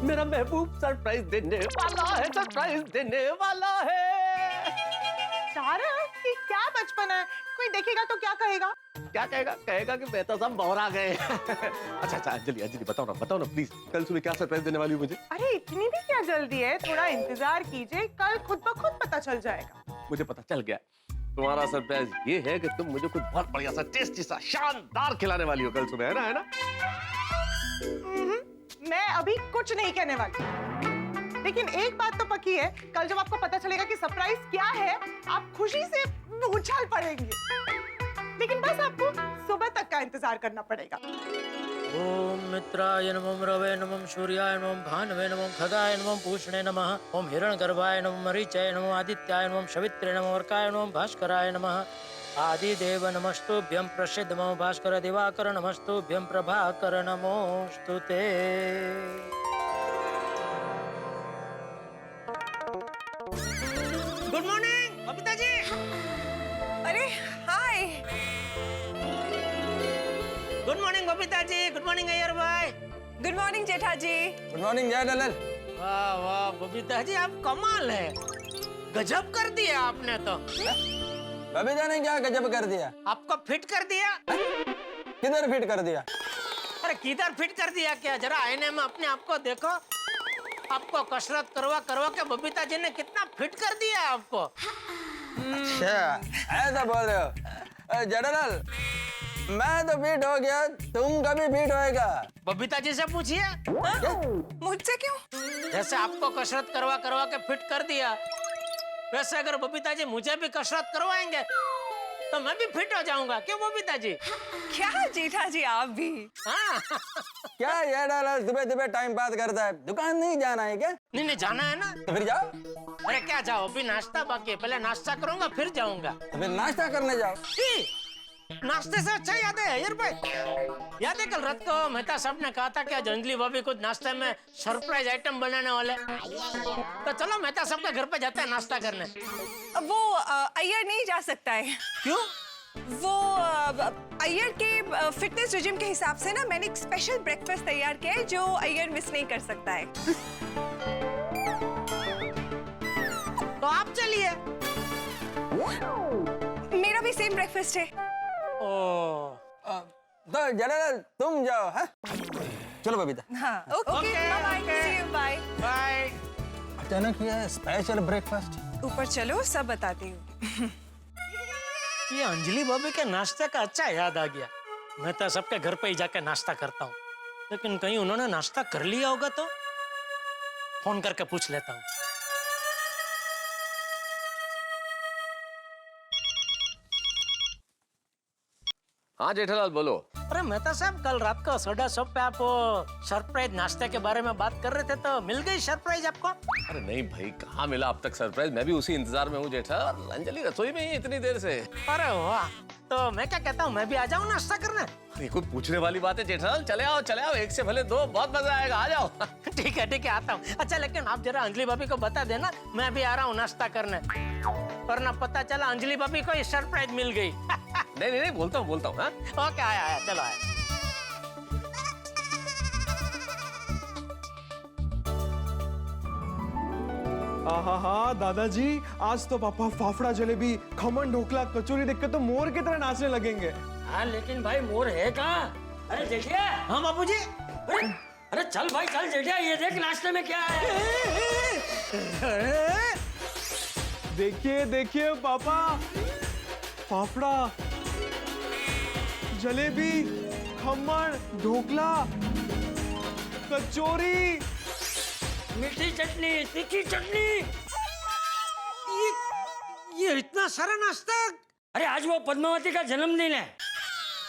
मेरा महबूब सरप्राइज देने वाला है, सरप्राइज देने वाला है। तारक, ये क्या बचपन है? कोई देखेगा तो क्या कहेगा? क्या कहेगा? कहेगा कि मेहता साहब बौरा गए। अच्छा अंजलि बताओ ना प्लीज, कल सुबह क्या सरप्राइज देने वाली हो मुझे? अरे इतनी भी क्या जल्दी है, थोड़ा इंतजार कीजिए, कल खुद ब खुद पता चल जाएगा। मुझे पता चल गया। तुम्हारा सरप्राइज ये है कि तुम मुझे कुछ बहुत बढ़िया सा, टेस्टी सा, शानदार खिलाने वाली हो कल सुबह, है ना? मैं अभी कुछ नहीं कहने वाली, लेकिन एक बात तो पक्की है, कल जब आपको पता चलेगा कि सरप्राइज क्या है, आप खुशी से उछाल पड़ेंगे। लेकिन बस आपको सुबह तक का इंतजार करना पड़ेगा। ओम मित्राय नमः, रवे नमः, सूर्याय नमः, भानवे नमः, खगाय नमः, पूषणे नमः, ओम हिरण्यगर्भाय नमः, मरीचाय नमः, आदित्याय नमः, सवित्रे नमः, वर्काय नमः, भास्कराय नमः, आदिदेव नमस्तुभ्यं, प्रसिद्ध नमो भास्कर दिवाकर नमस्तुभ्यं, प्रभाकर नमोस्तुते। Good morning Babita ji. अरे हाय। Good morning Babita ji. Good morning Iyer भाई। गुड मॉर्निंग जेठा जी। गुड मॉर्निंग जय दलाल। वाह वाह बबीता जी, आप कमाल है, गजब कर दिया आपने तो। बबीता ने क्या गजब कर दिया? आपको फिट कर दिया। किधर फिट कर दिया? अरे किधर फिट कर दिया क्या? जरा आईने में अपने आप को देखो। आपको कसरत करवा करवा के बबीता जी ने कितना फिट कर दिया आपको। अच्छा, ऐसा बोल रहे हो? जयदलाल, मैं तो फिट हो गया, तुम कभी फिट होएगा? बबीता जी से पूछिए। मुझसे क्यों? जैसे आपको कसरत करवा करवा के फिट कर दिया, वैसे अगर बबीता जी मुझे भी कसरत करवाएंगे तो मैं भी फिट हो जाऊंगा। क्यों बबीता जी? क्या जेठा जी, आप भी? हाँ। क्या जयदलाल सुबह सुबह टाइम पास करता है? दुकान नहीं जाना है क्या? नहीं जाना है ना। तो फिर जाओ। अरे क्या जाओ, अभी नाश्ता बाकी है, पहले नाश्ता करूंगा फिर जाऊंगा। तो फिर नाश्ता करने जाओ। नाश्ते से अच्छा याद है अय्यर भाई, याद है कल रात को मेहता साहब ने कहा था कि आज अंजलि भाभी कुछ नाश्ते में सरप्राइज आइटम बनाने वाले, तो चलो मेहता साहब के घर पे जाते हैं नाश्ता करने। वो अय्यर नहीं जा सकता है। क्यों? वो अय्यर के फिटनेस रिजिम के हिसाब से ना, मैंने एक स्पेशल ब्रेकफास्ट तैयार किया है जो अय्यर मिस नहीं कर सकता है। तो आप चलिए। मेरा भी सेम ब्रेकफास्ट है। तो जयदलाल तुम जाओ। हाँ, चलो बबीता। हाँ, okay, bye, see you, bye. Bye. अचानक ये स्पेशल ब्रेकफास्ट। ऊपर चलो, सब बताती हूँ। ये अंजलि भाभी के नाश्ते का अच्छा याद आ गया। मैं तो सबके घर पे ही जाके नाश्ता करता हूँ, लेकिन कहीं उन्होंने नाश्ता कर लिया होगा तो फोन करके पूछ लेता हूँ। हाँ जेठालाल बोलो। अरे मेहता साहब, कल रात को सोडा शॉप पे आप सरप्राइज नाश्ते के बारे में बात कर रहे थे, तो मिल गई सरप्राइज आपको? अरे नहीं भाई, कहाँ मिला अब तक सरप्राइज? मैं भी उसी इंतजार में हूँ जेठा। अंजलि रसोई में ही इतनी देर से। अरे वाह, तो मैं क्या कहता हूँ, मैं भी आ जाऊँ नाश्ता करने? अरे कोई पूछने वाली बात है जेठालाल? चले आओ, एक से भले दो, बहुत मजा आएगा, आ जाओ। ठीक है आता हूँ। अच्छा लेकिन आप जरा अंजलि भाभी को बता देना मैं भी आ रहा हूँ नाश्ता करने, वरना पता चला अंजलि भाभी को सरप्राइज मिल गई। नहीं बोलता हूँ। हाँ ओके, आया चलो आया। हाँ दादाजी, आज तो पापा फाफड़ा जलेबी खमन ढोकला कचौरी देख के तो मोर की तरह नाचने लगेंगे। हाँ लेकिन भाई मोर है कहाँ? अरे जेठिया। हाँ बापूजी। अरे चल भाई चल जेठिया, ये देख नाश्ते में क्या है। देखिए देखिए पापा, फाफड़ा जलेबी खमन ढोकला कचौरी मीठी चटनी तीखी चटनी, ये इतना सारा नाश्ता। अरे आज वो पद्मावती का जन्मदिन है।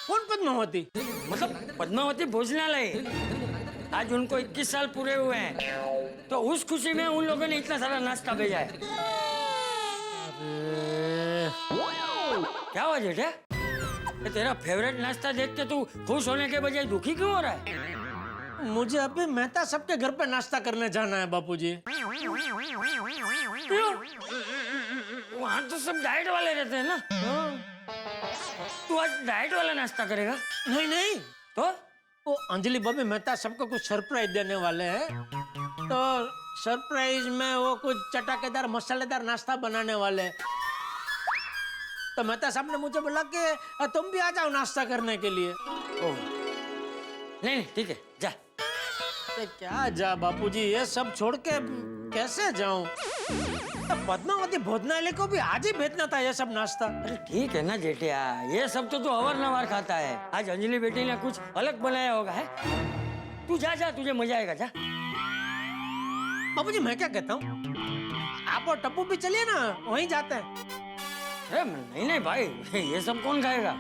कौन पद्मावती? मतलब पद्मावती भोजनालय। आज उनको 21 साल पूरे हुए हैं, तो उस खुशी में उन लोगों ने इतना सारा नाश्ता भेजा है। क्या हुआ जेठा? तेरा फेवरेट नाश्ता देख के तू खुश होने के बजाय दुखी क्यों हो रहा है? मुझे अभी मेहता सबके घर पे नाश्ता करने जाना है बापूजी। वहाँ तो सब डाइट वाले रहते हैं ना। तू आज डाइट वाला नाश्ता करेगा? नहीं नहीं, तो वो अंजलि भाभी मेहता सबको कुछ सरप्राइज देने वाले हैं, तो सरप्राइज में वो कुछ चटाकेदार मसालेदार नाश्ता बनाने वाले हैं। तो मेहता साहब ने मुझे बोला कि तुम भी आ जाओ नाश्ता करने के लिए। नहीं ठीक है, जा। क्या जा बापूजी, ये सब छोड़ के कैसे जाऊं? तो पद्मावती भोजनालय को भी आज ही भेजना था ये सब नाश्ता। अरे ठीक है ना जेठिया, ये सब तो तू अवारनवार खाता है। आज अंजलि बेटी ने कुछ अलग बनाया होगा है। तू जा जा, तुझे मजा आएगा, जा। बापूजी मैं क्या कहता हूँ, आप और टप्पू भी चलिए ना, वहीं जाते हैं। अरे नहीं नहीं भाई, ये सब कौन खाएगा?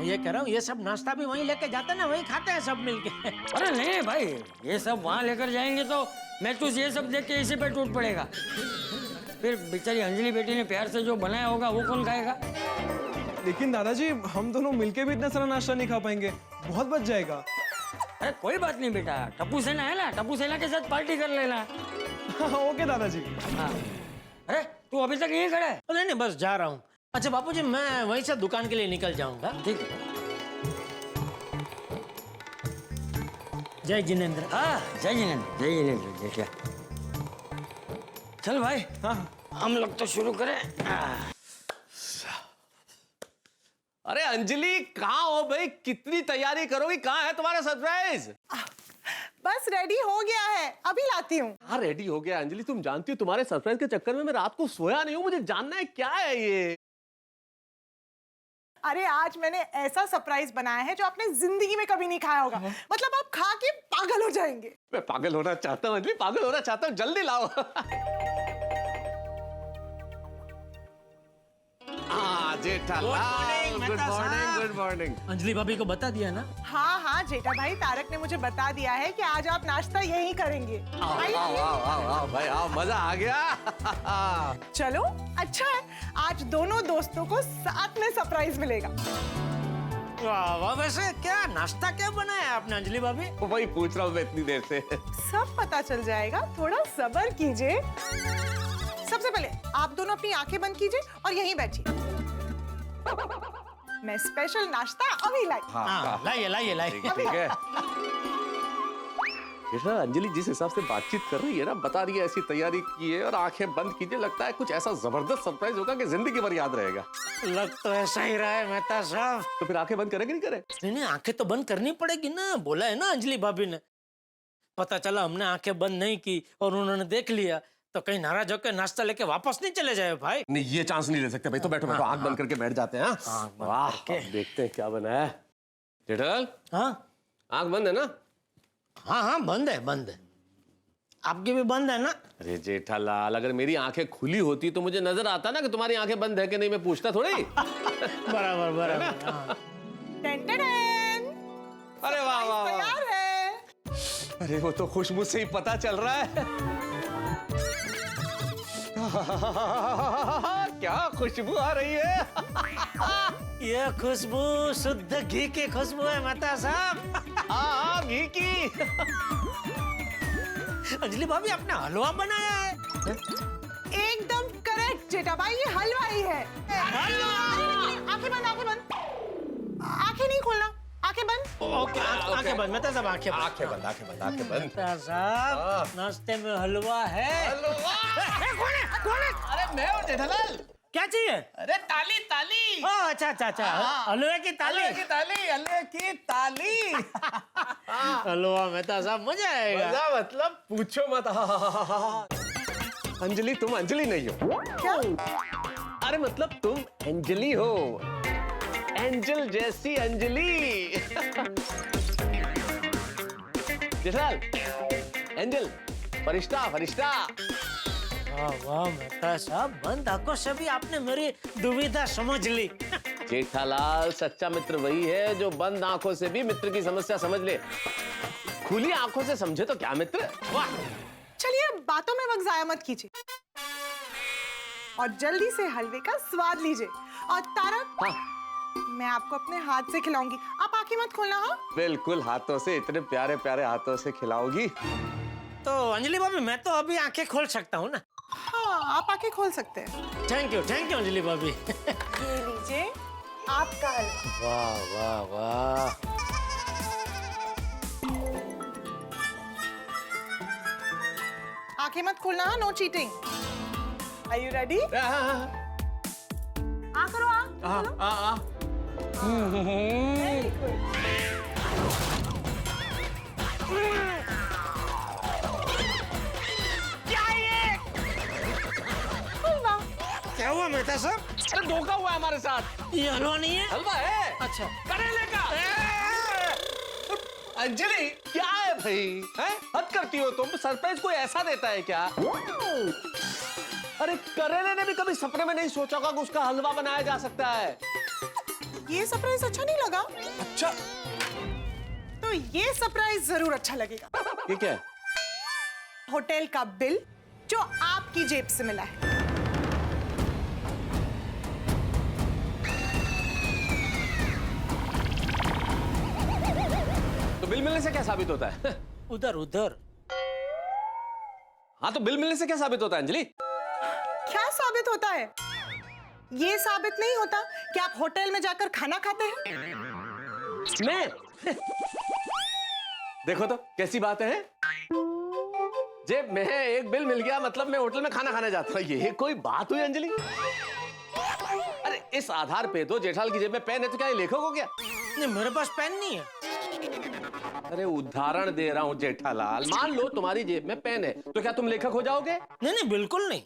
ये कह रहा हूँ, ये सब नाश्ता भी वहीं लेके जाते हैं ना, वहीं खाते हैं सब मिलके। अरे नहीं भाई, ये सब वहाँ लेकर जाएंगे तो मैं तुझे ये सब देख के इसी पे टूट पड़ेगा। फिर बेचारी अंजलि बेटी ने प्यार से जो बनाया होगा वो कौन खाएगा? लेकिन दादाजी, हम दोनों मिलके भी इतना सारा नाश्ता नहीं खा पाएंगे, बहुत बच जाएगा। अरे कोई बात नहीं बेटा, टप्पू सेना है ना, टप्पू सेना के साथ पार्टी कर लेना। ओके दादाजी। हाँ। अरे तू अभी तक यहीं खड़ा है? नहीं नहीं, बस जा रहा हूँ। अच्छा बापूजी, मैं वहीं से दुकान के लिए निकल जाऊंगा। ठीक है। जय जिनेंद्र। हाँ जय जिनेंद्र, जय जिनेंद्र। देखिए चल भाई, हाँ हम लोग तो शुरू करें। अरे अंजलि, कहाँ हो भाई? कितनी तैयारी करोगी? कहाँ है तुम्हारा सरप्राइज? बस रेडी हो गया है, अभी लाती हूँ। हाँ रेडी हो गया। अंजलि तुम जानती हो, तुम्हारे सरप्राइज के चक्कर में मैं रात को सोया नहीं हूँ। मुझे जानना है क्या है ये। अरे आज मैंने ऐसा सरप्राइज बनाया है जो आपने जिंदगी में कभी नहीं खाया होगा। मतलब आप खा के पागल हो जाएंगे। मैं पागल होना चाहता हूँ अंजलि, पागल होना चाहता हूँ। जल्दी लाओ। Jethalal, good morning, good morning. Anjali भाभी को बता दिया ना? हाँ हाँ जेठा भाई, तारक ने मुझे बता दिया है कि आज आप नाश्ता यहीं करेंगे। आओ भाई आओ, मजा आ गया। चलो अच्छा है, आज दोनों दोस्तों को साथ में सरप्राइज मिलेगा। वाह वाह, वैसे क्या नाश्ता क्या बनाया आपने अंजलि भाभी? वही पूछ रहा हूँ मैं इतनी देर से। सब पता चल जाएगा, थोड़ा सब्र कीजिए। सबसे पहले आप दोनों अपनी आंखें बंद कीजिए और यहीं बैठिए। मैं स्पेशल नाश्ता अभी लाई। हाँ लाइए लाइए लाइए। ठीक है। बेटा अंजलि जिस हिसाब से बातचीत कर रही है ना, बता रही है ऐसी तैयारी की है और आंखें बंद कीजिए, लगता है कुछ ऐसा जबरदस्त सरप्राइज होगा कि जिंदगी भर याद रहेगा। लग तो ऐसा ही रहा है मेहता साहब। तो फिर आंखें बंद करेंगे नहीं करे? नहीं, आंखें तो बंद करनी पड़ेगी ना, बोला है ना अंजलि भाभी ने। पता चला हमने आंखें बंद नहीं की और उन्होंने देख लिया तो कहीं नाराज होकर नाश्ता लेके वापस नहीं चले जाए भाई। नहीं ये चांस नहीं ले सकते भाई। तो बैठो बैठो, आंख बंद करके बैठ जाते हैं। वाह, देखते हैं क्या बना है। जेठालाल, हाँ आंख बंद है ना? हाँ हाँ बंद है, बंद है। आपकी भी बंद है ना? अरे जेठालाल, अगर मेरी आंखें खुली होती तो मुझे नजर आता ना कि तुम्हारी आंखें बंद है कि नहीं। मैं पूछता थोड़ी। बराबर बराबर। अरे वाह वाह वाह। तैयार है। अरे वो तो खुशबू से ही पता चल रहा है। क्या खुशबू आ रही है। ये खुशबू शुद्ध घी की खुशबू है मेहता साहब। हाँ घी की। अंजलि भाभी आपने हलवा बनाया है? एकदम करेक्ट जेठा भाई, ये हलवा ही है। आंखें बंद, आंखें बंद। आंखें नहीं खोलना, आंखें बंद। ओके आंखें बंद मेहता साहब, आंखें आंखें बंद, आंखें बंद, आंखें बंद। मेहता साहब नाश्ते में हलवा है। कौन है? अरे मैं हूँ जेठालाल। क्या चाहिए? अरे ताली ताली। ओह अच्छा अच्छा अच्छा, हलवे की ताली। हलवे की ताली, हलवे की ताली। हलवा मेहता साहब मजा आएगा। मजा मतलब पूछो मत। अंजलि तुम अंजलि नहीं हो। क्या? अरे मतलब तुम अंजलि हो, एंजल जैसी अंजलि। जेठालाल, एंजल, फरिश्ता फरिश्ता। वाह वाह मेहता साहब, बंद आंखों से भी आपने मेरी दुविधा समझ ली। जेठालाल, सच्चा मित्र वही है जो बंद आंखों से भी मित्र की समस्या समझ ले। खुली आंखों से समझे तो क्या मित्र। वाह। चलिए बातों में वक्त जाया मत कीजिए और जल्दी से हलवे का स्वाद लीजिए। और तारक, मैं आपको अपने हाथ से खिलाऊंगी, आप आंखें मत खोलना। हाँ बिल्कुल, हाथों से, इतने प्यारे प्यारे हाथों से खिलाओगी। तो अंजलि भाभी मैं तो अभी आंखें खोल सकता हूँ ना? हाँ, आप आंखें खोल सकते हैं। थैंक यू अंजलि भाभी। ये लीजिए आपका हलवा। वाह वाह वाह। आंखें मत खोलना, no cheating. Are you ready? आ करो, आ। Very good. क्या हुआ मेहता साहब? अरे धोखा हुआ है हमारे साथ। ये हलवा नहीं है? हलवा है। अच्छा करेले का। अंजलि क्या है भाई, हैं? हद करती हो तुम। सरप्राइज कोई ऐसा देता है क्या? अरे करेले ने भी कभी सपने में नहीं सोचा होगा कि उसका हलवा बनाया जा सकता है। ये सरप्राइज अच्छा नहीं लगा? अच्छा तो ये सरप्राइज जरूर अच्छा लगेगा। ये क्या है? होटल का बिल जो आपकी जेब से मिला है। तो बिल मिलने से क्या साबित होता है? उधर उधर। हाँ तो बिल मिलने से क्या साबित होता है अंजलि? क्या साबित होता है? ये साबित नहीं होता कि आप होटल में जाकर खाना खाते हैं। मैं देखो तो कैसी बात है। जेब में एक बिल मिल गया मतलब मैं होटल में खाना खाने जाता हूँ। ये कोई बात हुई अंजलि? अरे इस आधार पे तो जेठालाल की जेब में पेन है तो क्या ये लेखक हो गया? नहीं, मेरे पास पेन नहीं है। अरे उदाहरण दे रहा हूं जेठालाल, मान लो तुम्हारी जेब में पेन है तो क्या तुम लेखक हो जाओगे? नहीं नहीं बिल्कुल नहीं।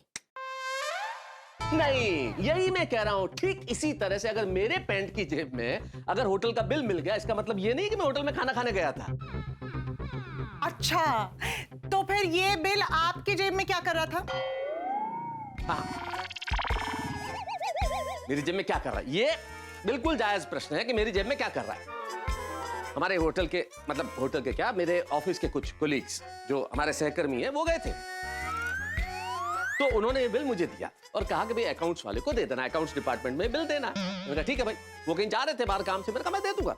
नहीं, यही मैं कह रहा हूं। ठीक इसी तरह से अगर मेरे पैंट की जेब में अगर होटल का बिल मिल गया, इसका मतलब ये नहीं कि मैं होटल में खाना खाने गया था। अच्छा, तो फिर ये बिल आपकी जेब में क्या कर रहा था? हाँ। मेरी जेब में क्या कर रहा है? ये बिल्कुल जायज प्रश्न है कि मेरी जेब में क्या कर रहा है। हमारे होटल के मतलब होटल के क्या, मेरे ऑफिस के कुछ कोलीग्स जो हमारे सहकर्मी हैं वो गए थे, तो उन्होंने ये बिल मुझे दिया और कहा कि भाई अकाउंट्स वाले को दे देना, अकाउंट्स डिपार्टमेंट में बिल देना। मैंने कहा ठीक है भाई। वो कहीं जा रहे थे बाहर काम से, मैंने कहा मैं दे दूंगा।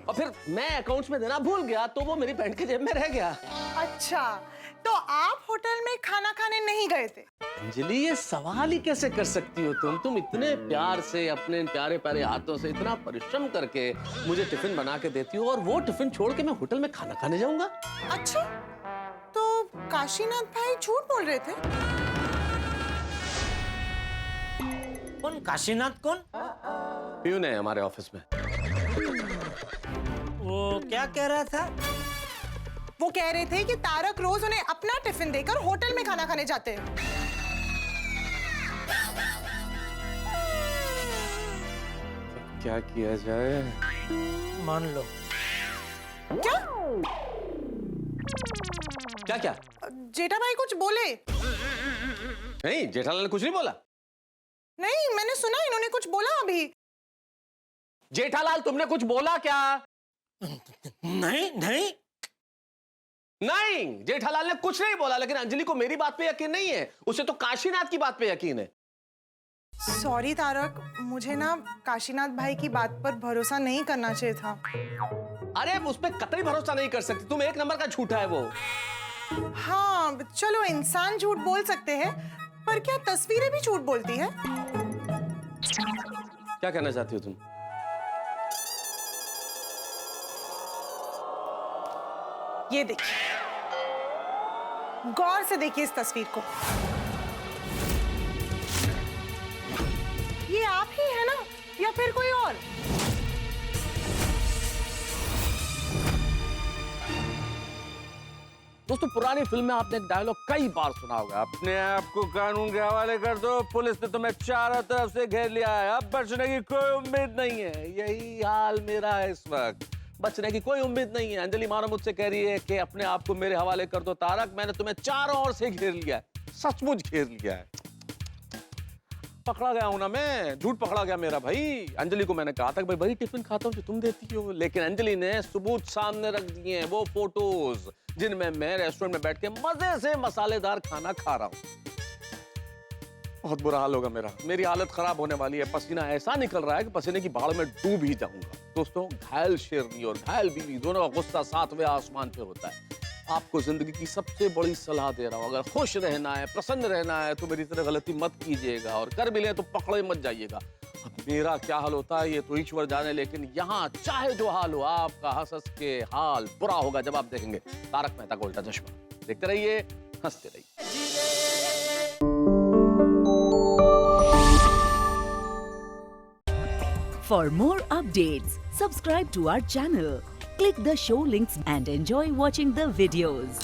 और फिर मैं अकाउंट्स में देना भूल गया तो वो मेरी पैंट की जेब में रह गया। अच्छा, तो आप होटल में खाना खाने नहीं गए थे? अंजलि ये सवाल ही कैसे कर सकती हो तुम इतने प्यार से अपने प्यारे प्यारे हाथों से इतना परिश्रम करके मुझे टिफिन बना के देती हो और वो टिफिन छोड़ के मैं होटल में खाना खाने जाऊंगा? अच्छा, तो काशीनाथ भाई झूठ बोल रहे थे? कौन काशीनाथ? कौन? प्यून है हमारे ऑफिस में। वो क्या कह रहा था? वो कह रहे थे कि तारक रोज उन्हें अपना टिफिन देकर होटल में खाना खाने जाते हैं। क्या किया जाए? मान लो। क्या? क्या क्या? जेठा भाई कुछ बोले? नहीं, जेठालाल ने कुछ नहीं बोला। नहीं, मैंने सुना इन्होंने कुछ बोला अभी। जेठालाल तुमने कुछ बोला क्या? नहीं नहीं नहीं, जेठालाल ने कुछ नहीं बोला, लेकिन अंजलि को मेरी बात पे यकीन नहीं है, उसे तो काशीनाथ की बात पे यकीन है। सॉरी तारक, मुझे ना काशीनाथ भाई की बात पर भरोसा नहीं करना चाहिए था। अरे उस पे कतई भरोसा नहीं कर सकती तुम, एक नंबर का झूठा है वो। हाँ चलो, इंसान झूठ बोल सकते हैं, पर क्या तस्वीरें भी झूठ बोलती है? क्या कहना चाहती हो तुम? ये देखिए, गौर से देखिए इस तस्वीर को। ये आप ही है ना, या फिर कोई और? दोस्तों, पुरानी फिल्म में आपने एक डायलॉग कई बार सुना होगा, अपने आप को कानून के हवाले कर दो, पुलिस ने तुम्हें चारों तरफ से घेर लिया है, अब बचने की कोई उम्मीद नहीं है। यही हाल मेरा है इस वक्त, बचने की कोई उम्मीद नहीं है। अंजलि मानो मुझसे कह रही है कि अपने आप को मेरे हवाले कर दो तारक, मैंने तुम्हें चारों ओर से घेर लिया है, सचमुच घेर लिया है। पकड़ा गया हूं ना मैं, झूठ पकड़ा गया मेरा भाई। अंजलि को मैंने कहा था कि भाई टिफिन खाता हूं जो तुम देती हो, लेकिन अंजलि ने सबूत सामने रख दिए हैं, वो फोटोज जिनमें मैं रेस्टोरेंट में बैठ के मजे से मसालेदार खाना खा रहा हूं। बहुत बुरा हाल होगा मेरा, मेरी हालत खराब होने वाली है। पसीना ऐसा निकल रहा है कि पसीने की भाड़ में डूब ही जाऊंगा। दोस्तों, घायल शेरनी और घायल बीवी दोनों का गुस्सा 7वें आसमान पे होता है। आपको जिंदगी की सबसे बड़ी सलाह दे रहा हूं, अगर खुश रहना है, प्रसन्न रहना है, तो मेरी तरह गलती मत कीजिएगा, और कर भी ले तो पकड़े मत जाइएगा। अब मेरा क्या हाल होता है ये तो ईश्वर जाने, लेकिन यहाँ चाहे जो हाल हो, आपका हंस हंस के हाल बुरा होगा जब आप देखेंगे तारक मेहता का उल्टा चश्मा। देखते रहिए, हंसते रहिए। For more updates, subscribe to our channel, click the show links and enjoy watching the videos.